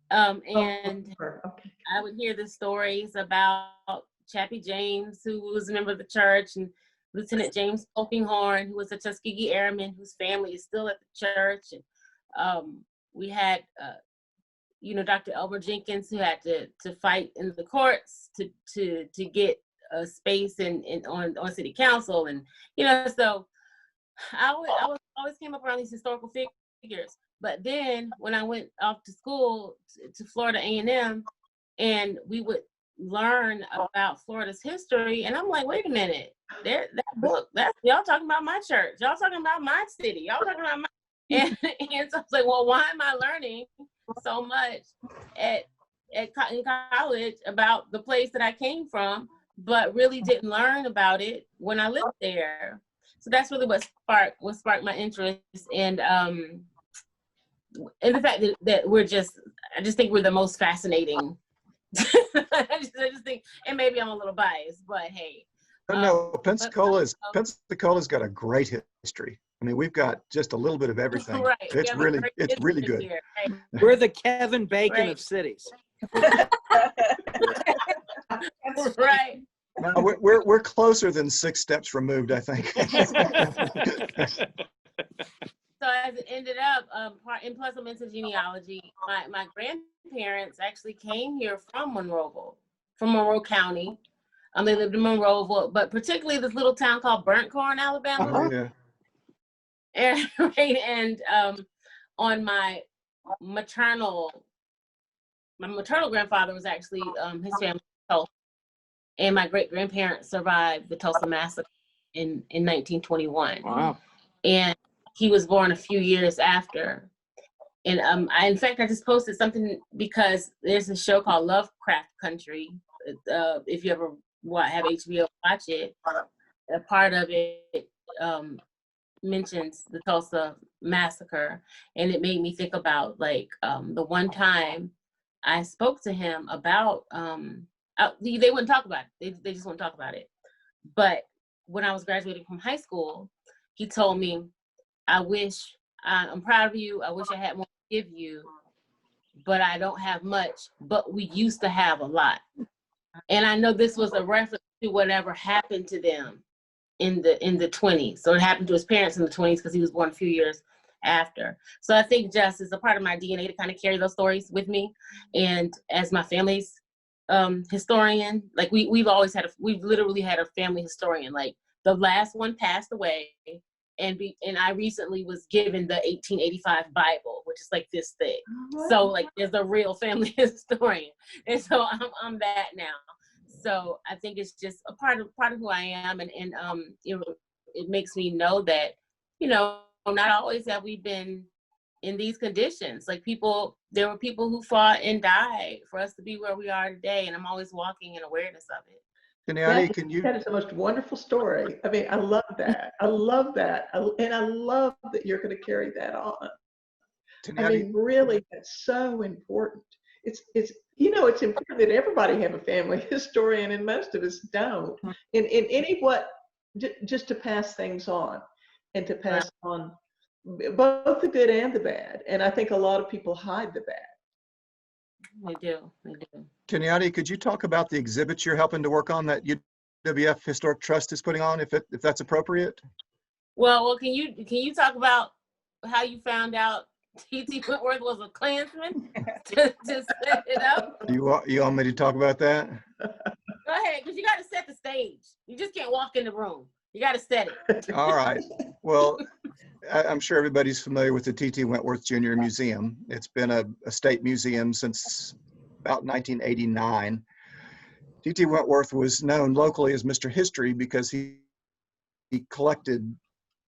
And I would hear the stories about Chappie James, who was a member of the church, and Lieutenant James Polkinghorne, who was a Tuskegee Airman, whose family is still at the church. And we had, Dr. Elmer Jenkins, who had to fight in the courts to get a space on city council. And, so I always came up around these historical figures. But then when I went off to school to Florida A&M, and we would learn about Florida's history, and I'm like, wait a minute, that book, y'all talking about my church, y'all talking about my city, y'all talking about my, and so I was like, well, why am I learning so much in college about the place that I came from, but really didn't learn about it when I lived there? So that's really what sparked my interest, and the fact that I just think we're the most fascinating. I just think, and maybe I'm a little biased, but hey. No, Pensacola's got a great history. I mean, we've got just a little bit of everything. Right. It's really good. Here, right? We're the Kevin Bacon of cities. Right. No, we're closer than 6 steps removed, I think. So as it ended up, and plus I'm into genealogy, my grandparents actually came here from Monroe County. They lived in Monroeville, but particularly this little town called Burnt Corn, Alabama. Oh, yeah. And on my maternal grandfather was actually his family from Tulsa, and my great grandparents survived the Tulsa massacre in 1921. Wow. And he was born a few years after. And I just posted something because there's a show called Lovecraft Country. If you ever have HBO, watch it. A part of it mentions the Tulsa massacre, and it made me think about the one time I spoke to him about. They wouldn't talk about it. They just wouldn't talk about it. But when I was graduating from high school, he told me, I'm proud of you. I wish I had more to give you, but I don't have much, but we used to have a lot. And I know this was a reference to whatever happened to them in the 20s. So it happened to his parents in the 20s because he was born a few years after. So I think just as a part of my DNA to kind of carry those stories with me. And as my family's historian, we've literally had a family historian. Like the last one passed away, and I recently was given the 1885 Bible, which is like this thick. So there's a real family historian, and so I'm that now. So I think it's just a part of who I am, and it makes me know that not always have we been in these conditions. There were people who fought and died for us to be where we are today, and I'm always walking in awareness of it. Teníadé, that is the most wonderful story. I mean, I love that. I love that. And I love that you're going to carry that on. Teníadé, I mean, really, that's so important. It's important that everybody have a family historian, and most of us don't. Just to pass things on, and to pass on both the good and the bad. And I think a lot of people hide the bad. They do. Teníadé, could you talk about the exhibits you're helping to work on that WUWF Historic Trust is putting on, if that's appropriate? Well, can you talk about how you found out T.T. Wentworth was a Klansman to set it up? You want me to talk about that? Go ahead, because you got to set the stage. You just can't walk in the room. You got to set it. All right. Well, I'm sure everybody's familiar with the T.T. Wentworth Jr. Museum. It's been a state museum since about 1989. T.T. Wentworth was known locally as Mr. History because he collected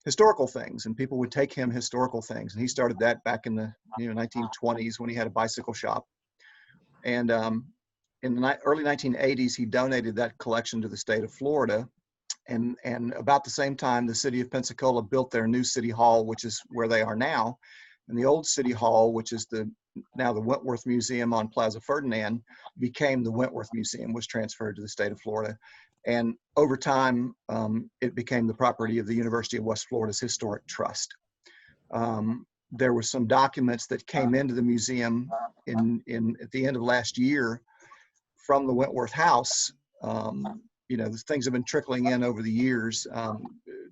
historical things, and people would take him historical things. And he started that back in the 1920s when he had a bicycle shop. And in the early 1980s, he donated that collection to the state of Florida. And about the same time, the city of Pensacola built their new city hall, which is where they are now. And the old city hall, which is now the Wentworth Museum on Plaza Ferdinand, became the Wentworth Museum, was transferred to the state of Florida. And over time, it became the property of the University of West Florida's Historic Trust. There were some documents that came into the museum at the end of last year from the Wentworth House. Things have been trickling in over the years.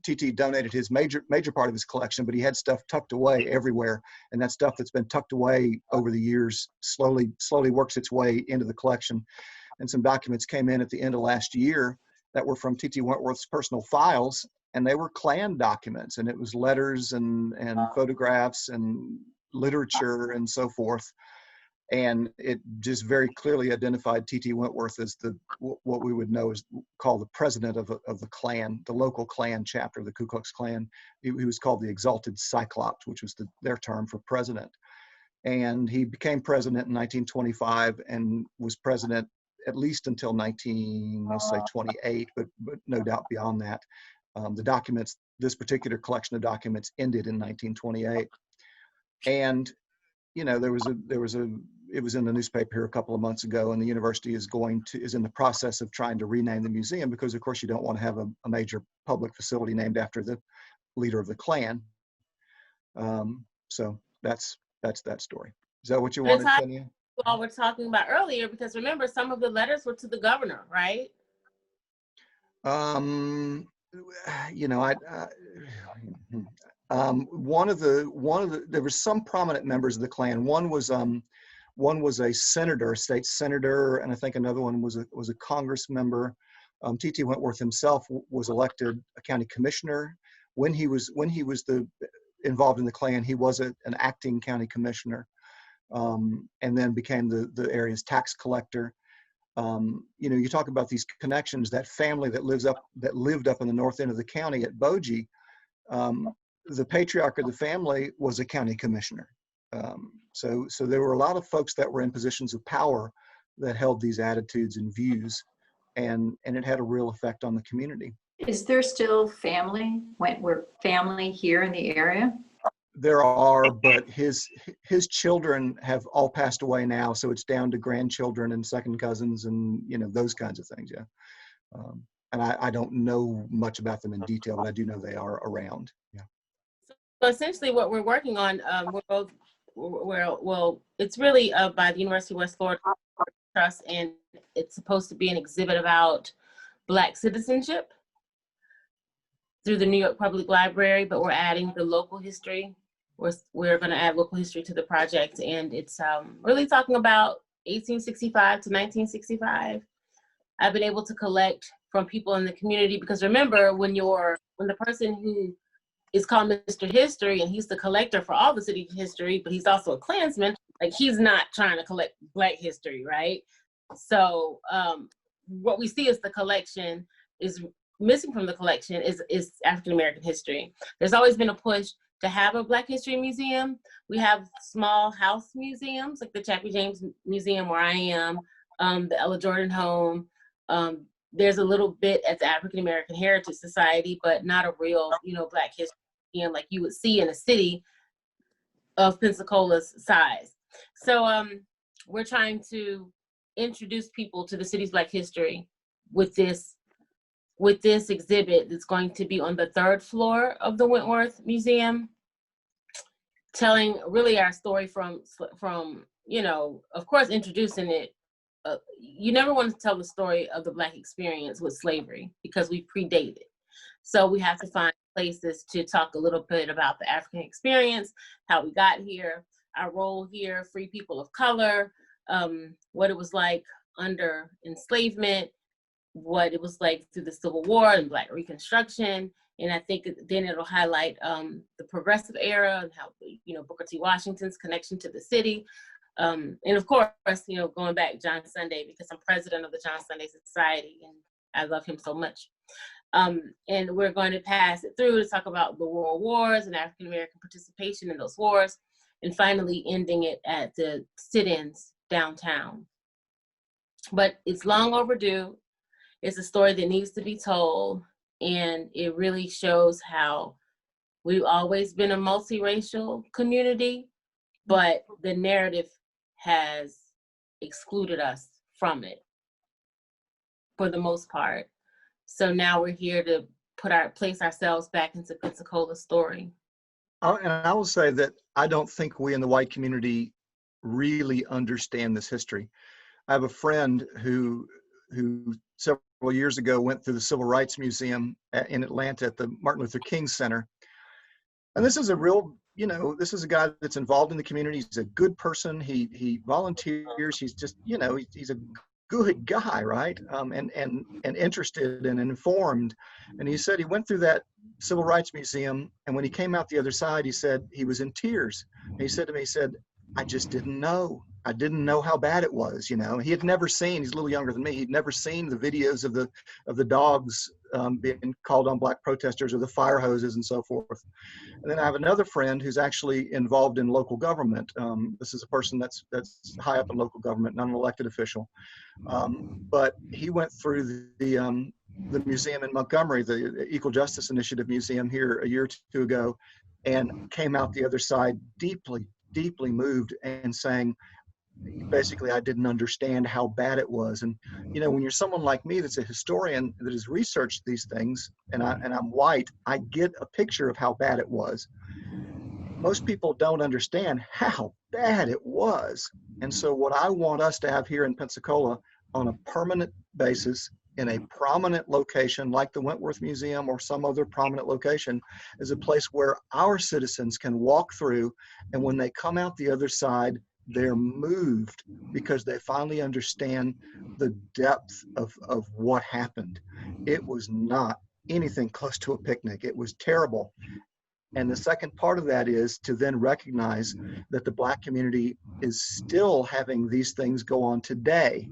TT donated his major part of his collection, but he had stuff tucked away everywhere. And that stuff that's been tucked away over the years slowly works its way into the collection. And some documents came in at the end of last year that were from T.T. Wentworth's personal files, and they were Klan documents, and it was letters and photographs and literature and so forth. And it just very clearly identified T.T. Wentworth as what we would know as call the president of the Klan, the local Klan chapter of the Ku Klux Klan. He was called the Exalted Cyclops, which was their term for president. And he became president in 1925 and was president at least until 1928, but no doubt beyond that. The documents, this particular collection of documents, ended in 1928. And it was in the newspaper here a couple of months ago, and the university is in the process of trying to rename the museum because, of course, you don't want to have a major public facility named after the leader of the Klan. So that's that story. Is that what you wanted, Tania? All we're talking about earlier, because remember, some of the letters were to the governor, right? There were some prominent members of the Klan. One was a senator, a state senator, and I think another one was a Congress member. T.T. Wentworth himself was elected a county commissioner. When he was involved in the Klan, he was an acting county commissioner, and then became the area's tax collector. You talk about these connections. That family that lived up in the north end of the county at Bogie, the patriarch of the family was a county commissioner. So there were a lot of folks that were in positions of power that held these attitudes and views, and it had a real effect on the community. Is there still Wentworth family here in the area? There are, but his children have all passed away now, so it's down to grandchildren and second cousins and those kinds of things. Yeah, and I don't know much about them in detail, but I do know they are around. Yeah. So essentially, what we're working on, it's really by the University of West Florida Trust, and it's supposed to be an exhibit about Black citizenship through the New York Public Library, but we're adding the local history. We're going to add local history to the project, and it's really talking about 1865 to 1965. I've been able to collect from people in the community, because remember, when the person who is called Mr. History, and he's the collector for all the city history, but he's also a Klansman, like he's not trying to collect Black history, right? So what we see is the collection is missing from the collection is African-American history. There's always been a push to have a Black History Museum. We have small house museums, like the Chappie James Museum where I am, the Ella Jordan Home. There's a little bit at the African-American Heritage Society, but not a real, Black History Museum like you would see in a city of Pensacola's size. So we're trying to introduce people to the city's Black history with this exhibit that's going to be on the 3rd floor of the Wentworth Museum, telling really our story from of course, introducing it. You never want to tell the story of the Black experience with slavery because we predate it. So we have to find places to talk a little bit about the African experience, how we got here, our role here, free people of color, what it was like under enslavement, what it was like through the Civil War and Black Reconstruction. And I think then it'll highlight the progressive era and how, you know, Booker T. Washington's connection to the city. And of course, you know, going back John Sunday, because I'm president of the John Sunday Society and I love him so much. And we're going to pass it through to talk about the World Wars and African American participation in those wars, and finally ending it at the sit-ins downtown. But it's long overdue. It's a story that needs to be told, and it really shows how we've always been a multiracial community, but the narrative has excluded us from it for the most part. So now we're here to place ourselves back into Pensacola's story. And I will say that I don't think we in the white community really understand this history. I have a friend who several years ago went through the Civil Rights Museum in Atlanta at the Martin Luther King Center. And this is a real, you know, this is a guy that's involved in the community. He's a good person. He volunteers. He's just, you know, he's a good guy, right? And interested and informed. And he said he went through that Civil Rights Museum, and when he came out the other side, he said he was in tears. And he said to me, he said, I just didn't know. I didn't know how bad it was, you know. He had never seen, he's a little younger than me, he'd never seen the videos of the dogs being called on Black protesters or the fire hoses and so forth. And then I have another friend who's actually involved in local government. This is a person that's high up in local government, not an elected official. But he went through the museum in Montgomery, the Equal Justice Initiative Museum here a year or two ago, and came out the other side deeply, deeply moved and saying, basically, I didn't understand how bad it was. And, you know, when you're someone like me that's a historian that has researched these things, and I'm white, I get a picture of how bad it was. Most people don't understand how bad it was. And so what I want us to have here in Pensacola on a permanent basis in a prominent location like the Wentworth Museum or some other prominent location is a place where our citizens can walk through, and when they come out the other side, they're moved because they finally understand the depth of what happened. It was not anything close to a picnic. It was terrible. And the second part of that is to then recognize that the Black community is still having these things go on today.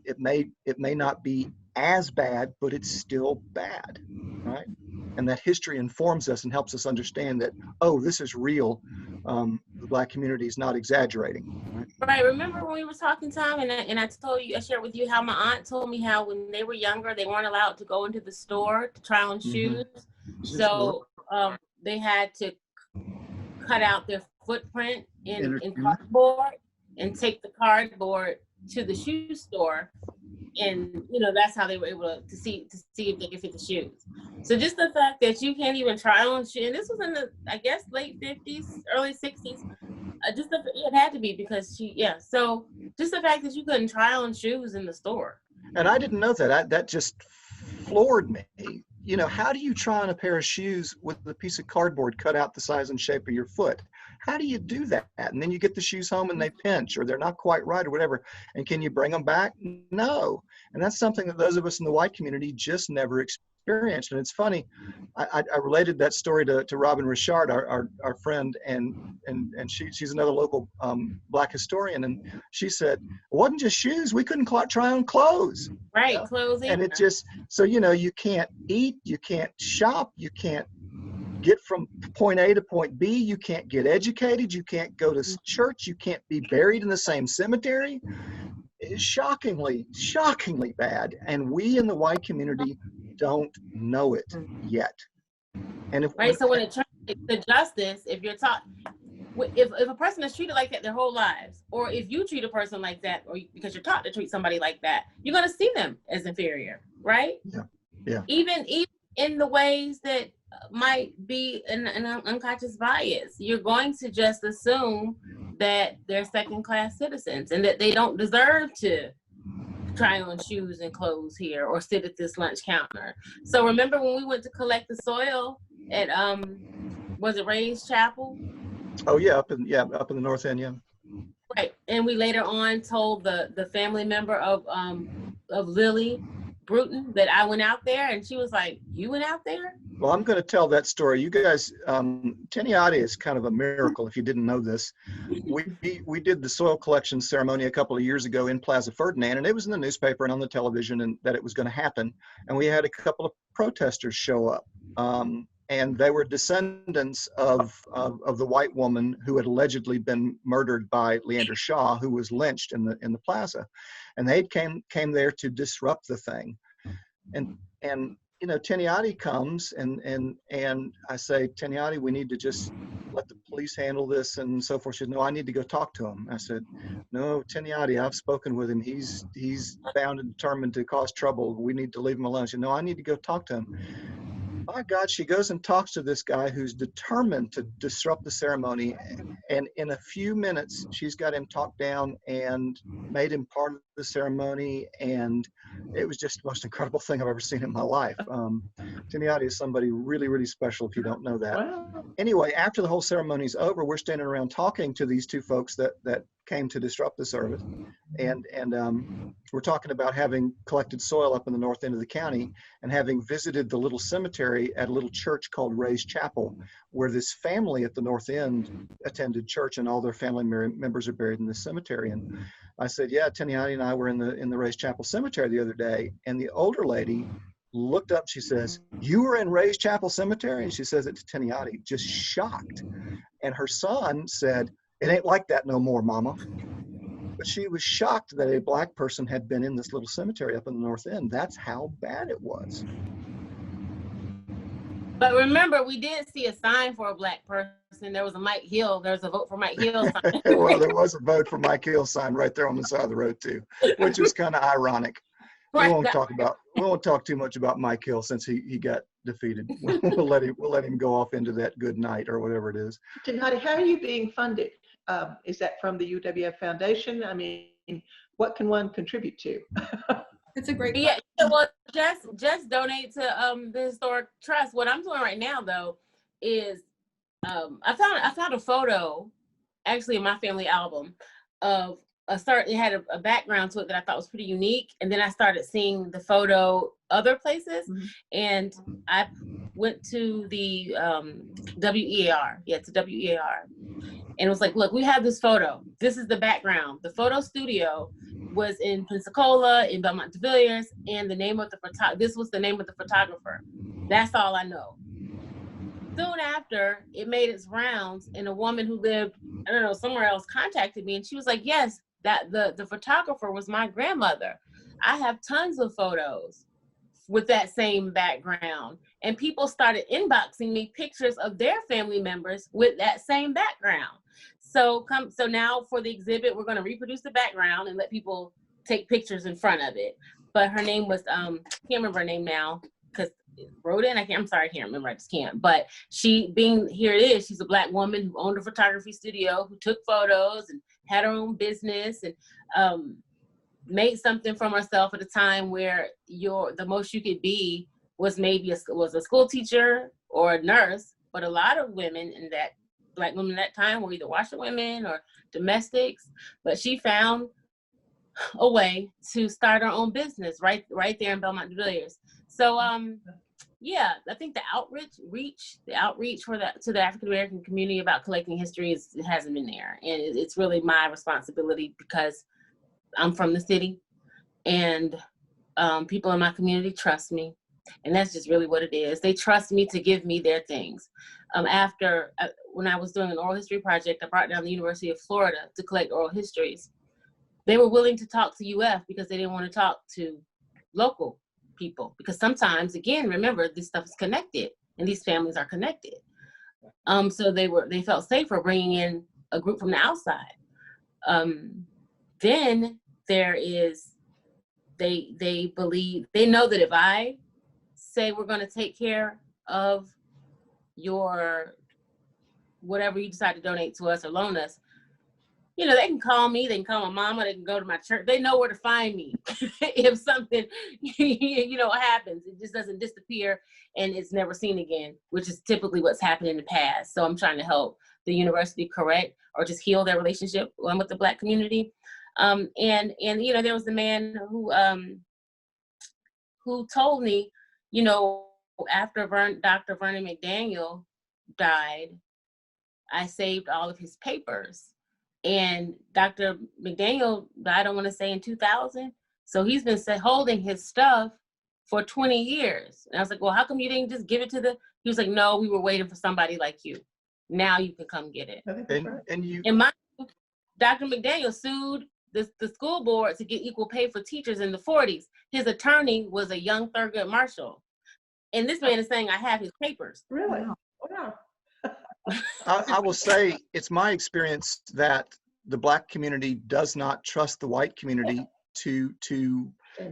It may not be as bad, but it's still bad, right? And that history informs us and helps us understand that, oh, this is real. The Black community is not exaggerating. Right. Remember when we were talking, Tom, and I shared with you how my aunt told me how when they were younger, they weren't allowed to go into the store to try on shoes. So they had to cut out their footprint in cardboard and take the cardboard to the shoe store. And, you know, that's how they were able to see if they could fit the shoes. So just the fact that you can't even try on shoes, and this was in the, I guess, late 50s, early 60s, it had to be because so just the fact that you couldn't try on shoes in the store. And I didn't know that. That just floored me. You know, how do you try on a pair of shoes with a piece of cardboard cut out the size and shape of your foot? How do you do that? And then you get the shoes home and they pinch or they're not quite right or whatever. And can you bring them back? No. And that's something that those of us in the white community just never experienced. And it's funny, I related that story to Robin Richard, our friend, and she's another local Black historian. And she said, it wasn't just shoes, we couldn't try on clothes. Right, you know? Clothes. And it just, so, you know, you can't eat, you can't shop, you can't get from point A to point B, you can't get educated, you can't go to church, you can't be buried in the same cemetery. It's shockingly bad. And we in the white community don't know it yet. And if so when it turns to justice, if you're taught, if a person is treated like that their whole lives, or if you treat a person like that, or because you're taught to treat somebody like that, you're going to see them as inferior, right? Yeah. Even in the ways that might be an unconscious bias, you're going to just assume that they're second-class citizens and that they don't deserve to try on shoes and clothes here or sit at this lunch counter. So remember when we went to collect the soil at was it Ray's Chapel? Oh yeah, up in the north end, yeah. Right, and we later on told the family member of Lily Broughton that I went out there, and she was like, "You went out there?" Well, I'm going to tell that story. You guys, Teníadé is kind of a miracle if you didn't know this. We did the soil collection ceremony a couple of years ago in Plaza Ferdinand, and it was in the newspaper and on the television and that it was going to happen. And we had a couple of protesters show up. And they were descendants of the white woman who had allegedly been murdered by Leander Shaw, who was lynched in the plaza. And they came there to disrupt the thing. And you know, Teníadé comes and I say, Teníadé, we need to just let the police handle this and so forth. She said, no, I need to go talk to him. I said, no, Teníadé, I've spoken with him. He's bound and determined to cause trouble. We need to leave him alone. She said, no, I need to go talk to him. My God, she goes and talks to this guy who's determined to disrupt the ceremony. And in a few minutes, she's got him talked down and made him part of the ceremony. And it was just the most incredible thing I've ever seen in my life. Teníadé is somebody really, really special if you don't know that. Wow. Anyway, after the whole ceremony's over, we're standing around talking to these two folks that came to disrupt the service. And we're talking about having collected soil up in the north end of the county and having visited the little cemetery at a little church called Raised Chapel, where this family at the north end attended church and all their family members are buried in this cemetery. And I said, yeah, Teníadé and I were in the Raised Chapel cemetery the other day. And the older lady looked up, she says, you were in Raised Chapel cemetery? And she says it to Teníadé, just shocked. And her son said, it ain't like that no more, Mama. But she was shocked that a black person had been in this little cemetery up in the north end. That's how bad it was. But remember, we did see a sign for a black person. There was a Mike Hill. There was a vote for Mike Hill sign. Well, there was a vote for Mike Hill sign right there on the side of the road too, which was kind of ironic. Right. We won't talk too much about Mike Hill since he got defeated. We'll let him go off into that good night or whatever it is. Teníadé, how are you being funded? Is that from the UWF Foundation? I mean, what can one contribute to? It's a great Yeah, well, just donate to the Historic Trust. What I'm doing right now, though, is I found a photo, actually in my family album, of it had a background to it that I thought was pretty unique, and then I started seeing the photo other places, and I went to the WEAR. Yeah, to WEAR. And it was like, look, we have this photo. This is the background. The photo studio was in Pensacola, in Belmont de Villiers, and this was the name of the photographer. That's all I know. Soon after, it made its rounds, and a woman who lived, I don't know, somewhere else contacted me, and she was like, yes, that the photographer was my grandmother. I have tons of photos with that same background. And people started inboxing me pictures of their family members with that same background. So now for the exhibit, we're going to reproduce the background and let people take pictures in front of it. But her name was, can't remember her name now, because wrote in, I can't remember, I just can't. But here it is, she's a black woman who owned a photography studio, who took photos and had her own business and made something from herself at a time where the most you could be was maybe was a school teacher or a nurse. But a lot of women black women in that time were either washerwomen or domestics. But she found a way to start her own business right there in Belmont de Villiers. So yeah, I think the outreach for that to the African American community about collecting history it hasn't been there, and it's really my responsibility because I'm from the city, and people in my community trust me, and that's just really what it is. They trust me to give me their things. When I was doing an oral history project, I brought down the University of Florida to collect oral histories. They were willing to talk to UF because they didn't want to talk to local people, because sometimes, again, remember, this stuff is connected and these families are connected. So they felt safer bringing in a group from the outside. Then there is, they know that if I say we're going to take care of your whatever you decide to donate to us or loan us, they can call me, they can call my mama, they can go to my church. They know where to find me if something, happens. It just doesn't disappear and it's never seen again, which is typically what's happened in the past. So I'm trying to help the university correct or just heal their relationship with the Black community. And there was a man who who told me, you know, after Dr. Vernon McDaniel died, I saved all of his papers. And Dr. McDaniel died, I want to say in 2000. So he's been holding his stuff for 20 years. And I was like, well, how come you didn't just give it to the, he was like, no, we were waiting for somebody like you. Now you can come get it. And my, Dr. McDaniel sued the school board to get equal pay for teachers in the 40s. His attorney was a young Thurgood Marshall. And this man is saying I have his papers. Really? Wow. I will say it's my experience that the Black community does not trust the white community to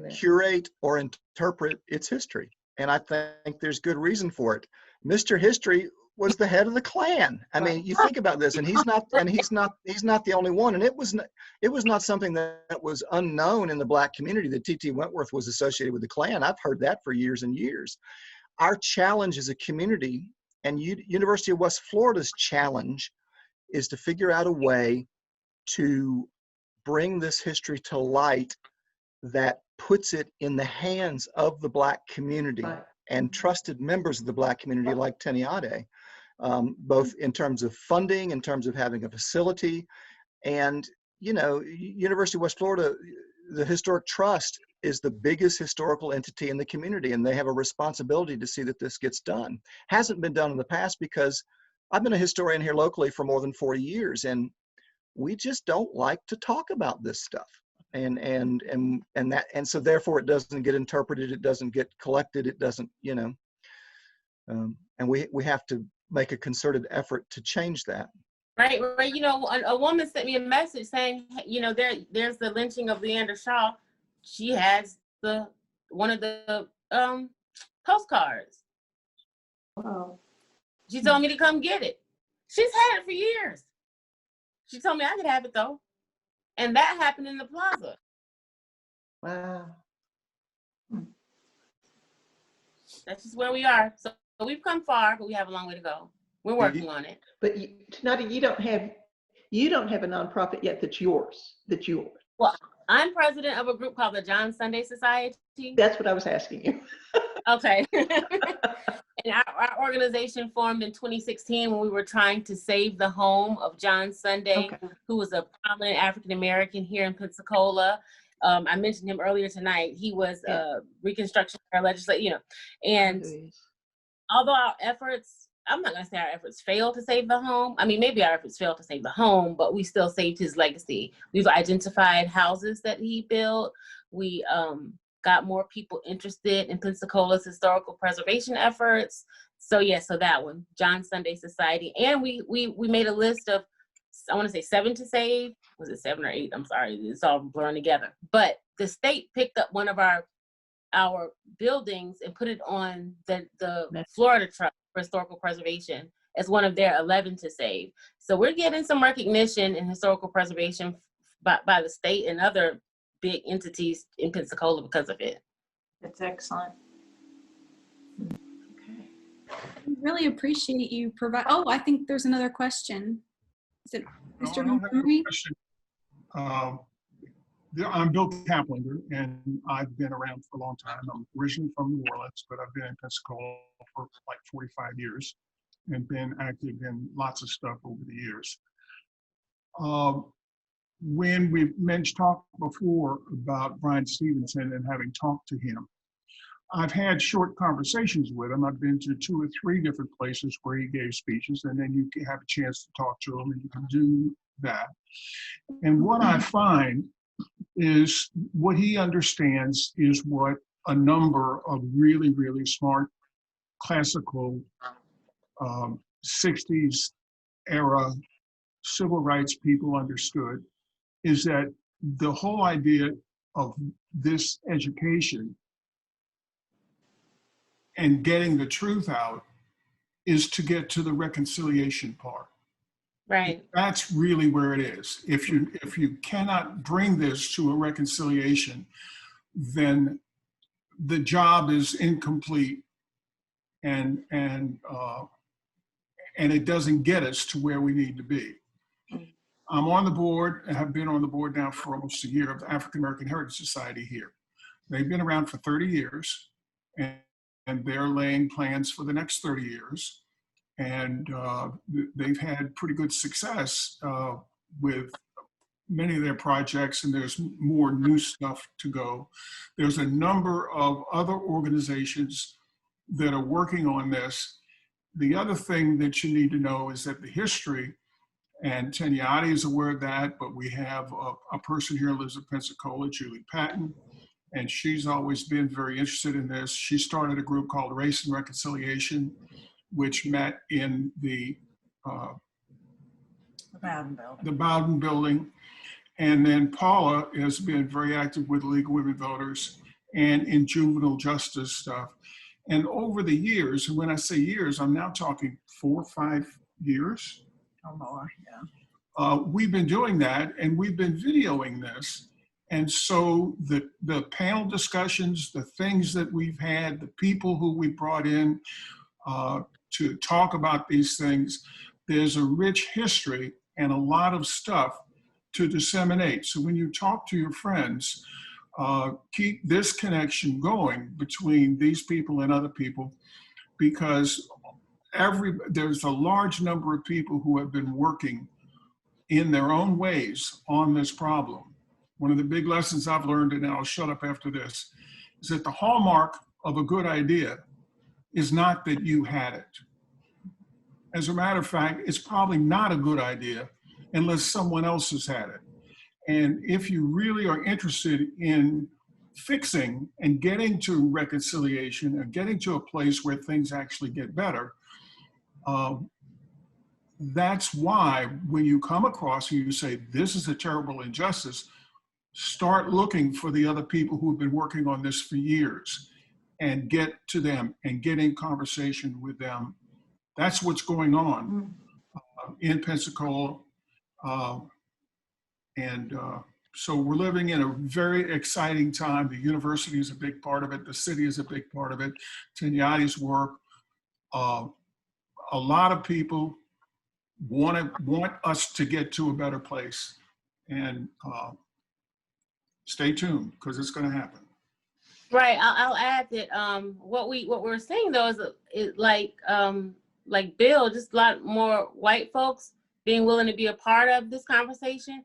curate or interpret its history. And I think there's good reason for it. Mr. History was the head of the Klan. I mean, you think about this, and he's not the only one. And it was not something that was unknown in the Black community that T.T. Wentworth was associated with the Klan. I've heard that for years and years. Our challenge as a community, and University of West Florida's challenge, is to figure out a way to bring this history to light that puts it in the hands of the Black community and trusted members of the Black community like Teníadé, both in terms of funding, in terms of having a facility. And, you know, University of West Florida, the Historic Trust is the biggest historical entity in the community, and they have a responsibility to see that this gets done. Hasn't been done in the past because I've been a historian here locally for more than 40 years, and we just don't like to talk about this stuff. And so therefore it doesn't get interpreted, it doesn't get collected, it doesn't, you know, and we have to make a concerted effort to change that. Right. You know, a woman sent me a message saying, you know, there's the lynching of Leander Shaw. She has one of the postcards. Wow. She told me to come get it. She's had it for years. She told me I could have it though. And that happened in the plaza. Wow. That's just where we are. So we've come far, but we have a long way to go. We're working on it. But Teníadé, you don't have a nonprofit yet that's yours. Well, I'm president of a group called the John Sunday Society. That's what I was asking you. Okay. And our organization formed in 2016 when we were trying to save the home of John Sunday, who was a prominent African-American here in Pensacola. I mentioned him earlier tonight. He was Reconstruction legislator, you know, and although our efforts, I'm not gonna say our efforts failed to save the home. I mean, maybe our efforts failed to save the home, but we still saved his legacy. We've identified houses that he built. We got more people interested in Pensacola's historical preservation efforts. So yeah, so that one, John Sunday Society. And we made a list of, I wanna say 7 to save. Was it 7 or 8? I'm sorry, it's all blurring together. But the state picked up one of our buildings and put it on the Florida Trust for Historical Preservation as one of their 11 to save. So we're getting some recognition in historical preservation by the state and other big entities in Pensacola because of it. That's excellent. Okay. We really appreciate you provide. Oh, I think there's another question. Is it Mr. Montgomery? I'm Bill Caplander, and I've been around for a long time. I'm originally from New Orleans, but I've been in Pensacola for like 45 years and been active in lots of stuff over the years. When we talked before about Bryan Stevenson and having talked to him, I've had short conversations with him. I've been to 2 or 3 different places where he gave speeches, and then you can have a chance to talk to him, and you can do that. And what I find is what he understands is what a number of really, really smart classical 60s era civil rights people understood, is that the whole idea of this education and getting the truth out is to get to the reconciliation part. Right. That's really where it is. If you cannot bring this to a reconciliation, then the job is incomplete, and it doesn't get us to where we need to be. I'm on the board, and have been on the board now for almost a year, of the African American Heritage Society here. They've been around for 30 years, and they're laying plans for the next 30 years. And they've had pretty good success with many of their projects, and there's more new stuff to go. There's a number of other organizations that are working on this. The other thing that you need to know is that the history, and Teníadé is aware of that, but we have a person here who lives in Pensacola, Julie Patton, and she's always been very interested in this. She started a group called Race and Reconciliation, which met in the Bowden building. And then Paula has been very active with the League of Women Voters and in juvenile justice stuff. And over the years, and when I say years, I'm now talking 4 or 5 years. Or more, yeah. We've been doing that, and we've been videoing this. And so the panel discussions, the things that we've had, the people who we brought in to talk about these things, there's a rich history and a lot of stuff to disseminate. So when you talk to your friends, keep this connection going between these people and other people, because there's a large number of people who have been working in their own ways on this problem. One of the big lessons I've learned, and I'll shut up after this, is that the hallmark of a good idea is not that you had it. As a matter of fact, it's probably not a good idea unless someone else has had it. And if you really are interested in fixing and getting to reconciliation and getting to a place where things actually get better, that's why when you come across and you say, this is a terrible injustice, start looking for the other people who have been working on this for years and get to them and get in conversation with them. That's what's going on in Pensacola. So we're living in a very exciting time. The university is a big part of it. The city is a big part of it. Teníadé's work. A lot of people want us to get to a better place. And stay tuned, because it's going to happen. Right. I'll add that what we're seeing though is like Bill, just a lot more white folks being willing to be a part of this conversation,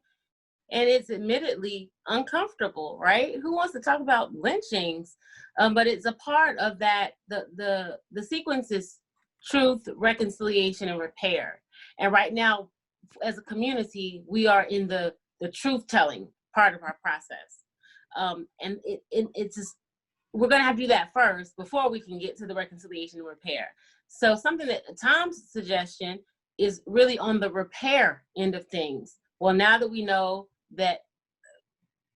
and it's admittedly uncomfortable, right? Who wants to talk about lynchings? But it's a part of that. The sequence is truth, reconciliation, and repair. And right now, as a community, we are in the truth telling part of our process. And it's just, we're gonna have to do that first before we can get to the reconciliation and repair. So something that Tom's suggestion is really on the repair end of things. Well, now that we know that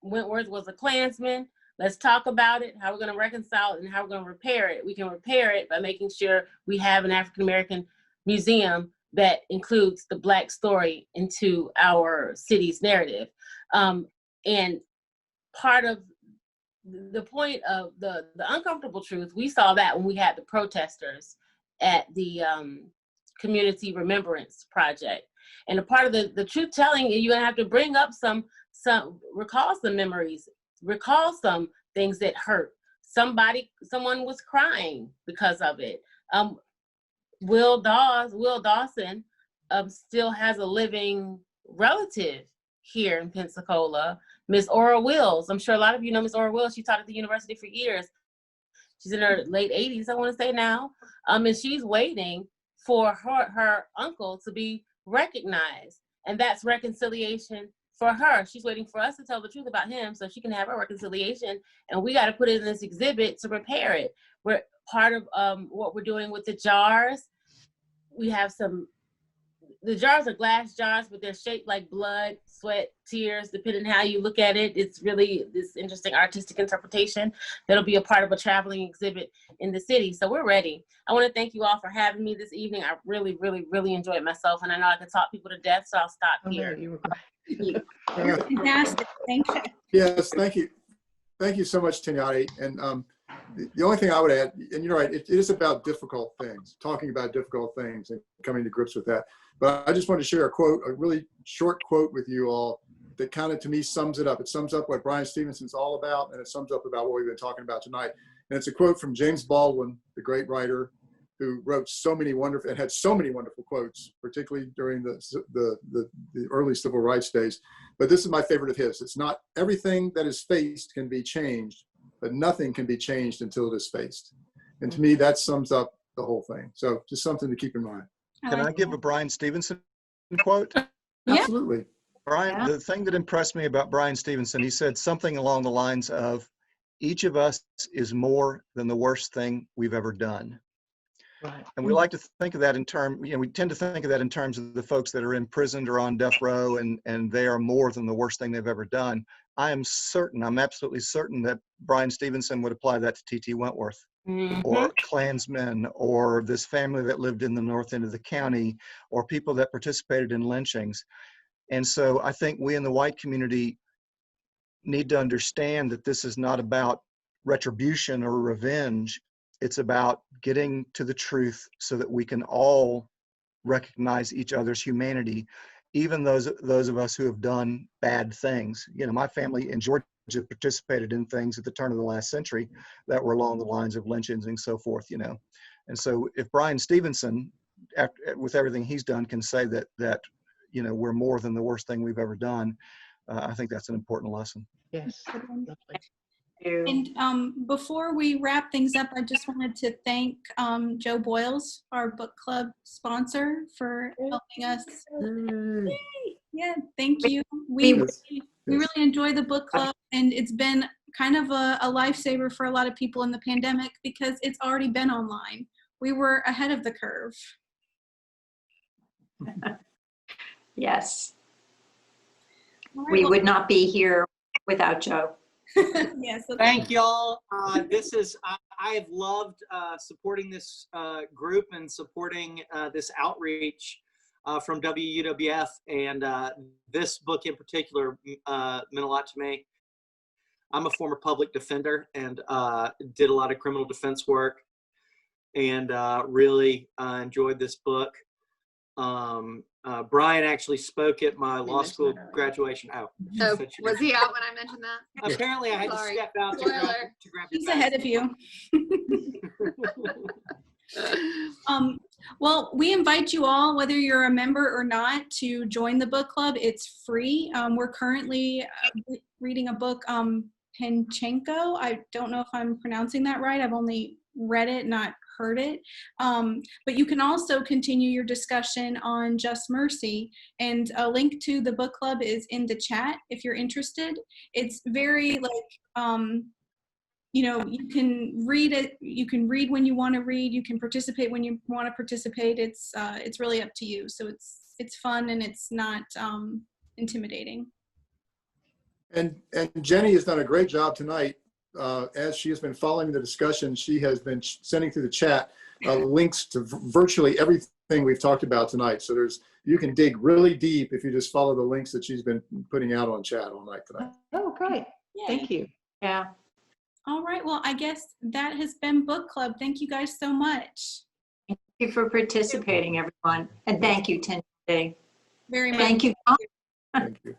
Wentworth was a Klansman, let's talk about it, how we're gonna reconcile it and how we're gonna repair it. We can repair it by making sure we have an African-American museum that includes the Black story into our city's narrative. And part of the point of the uncomfortable truth, we saw that when we had the protesters at the Community Remembrance Project. And a part of the truth telling, you're gonna have to bring up recall some memories, recall some things that hurt. Someone was crying because of it. Will Dawson still has a living relative here in Pensacola, Miss Ora Wills. I'm sure a lot of you know Miss Ora Wills. She taught at the university for years. She's in her late 80s, I want to say now. And she's waiting for her uncle to be recognized. And that's reconciliation for her. She's waiting for us to tell the truth about him so she can have her reconciliation. And we got to put it in this exhibit to repair it. We're part of what we're doing with the jars. We have the jars are glass jars, but they're shaped like blood, sweat, tears, depending how you look at it. It's really this interesting artistic interpretation that'll be a part of a traveling exhibit in the city. So we're ready. I want to thank you all for having me this evening. I really, really, really enjoyed myself, and I know I could talk people to death, so I'll stop here. You're fantastic. Thank you. Yes, thank you. Thank you so much, Teníadé. And the only thing I would add, and you're right, it is about difficult things, talking about difficult things and coming to grips with that. But I just wanted to share a really short quote with you all that kind of, to me, sums it up. It sums up what Bryan Stevenson's all about, and it sums up about what we've been talking about tonight. And it's a quote from James Baldwin, the great writer, who wrote so many wonderful, and had so many wonderful quotes, particularly during the early civil rights days. But this is my favorite of his. It's not everything that is faced can be changed, but nothing can be changed until it is faced. And to me, that sums up the whole thing. So just something to keep in mind. Can I give a Bryan Stevenson quote? Absolutely. Bryan, the thing that impressed me about Bryan Stevenson, he said something along the lines of, each of us is more than the worst thing we've ever done. Right. And we like to think of that in terms, we tend to think of that in terms of the folks that are imprisoned or on death row, and they are more than the worst thing they've ever done. I'm absolutely certain that Bryan Stevenson would apply that to T.T. Wentworth, or Klansmen, or this family that lived in the north end of the county, or people that participated in lynchings. And so I think we in the white community need to understand that this is not about retribution or revenge. It's about getting to the truth so that we can all recognize each other's humanity, even those of us who have done bad things. My family in Georgia participated in things at the turn of the last century that were along the lines of lynchings and so forth, And so if Bryan Stevenson, with everything he's done, can say that we're more than the worst thing we've ever done, I think that's an important lesson. Yes. Lovely. And before we wrap things up, I just wanted to thank Joe Boyles, our book club sponsor, for helping us. Yay! Yeah, thank you. We really enjoy the book club, and it's been kind of a lifesaver for a lot of people in the pandemic because it's already been online. We were ahead of the curve. Yes. Right, We would not be here without Joe. Yes. Thank y'all. I have loved supporting this group and supporting this outreach from WUWF, and this book in particular meant a lot to me. I'm a former public defender and did a lot of criminal defense work, and really enjoyed this book. Bryan actually spoke at my law school graduation. Oh, was he out when I mentioned that? Apparently, I had to step out to grab He's your ahead of you. Well, we invite you all, whether you're a member or not, to join the book club. It's free. We're currently reading a book, Penchenko. I don't know if I'm pronouncing that right. I've only read it, not heard it. But you can also continue your discussion on Just Mercy, and a link to the book club is in the chat if you're interested. It's very you can read it, you can read when you want to read, you can participate when you want to participate. It's really up to you. So it's fun and it's not intimidating. And Jenny has done a great job tonight. As she has been following the discussion, she has been sending through the chat links to virtually everything we've talked about tonight. So you can dig really deep if you just follow the links that she's been putting out on chat all night tonight. Oh, great. Yay. Thank you. Yeah. All right. Well, I guess that has been book club. Thank you guys so much. Thank you for participating, everyone. And thank you, Teníadé. Very much. Thank you. Thank you.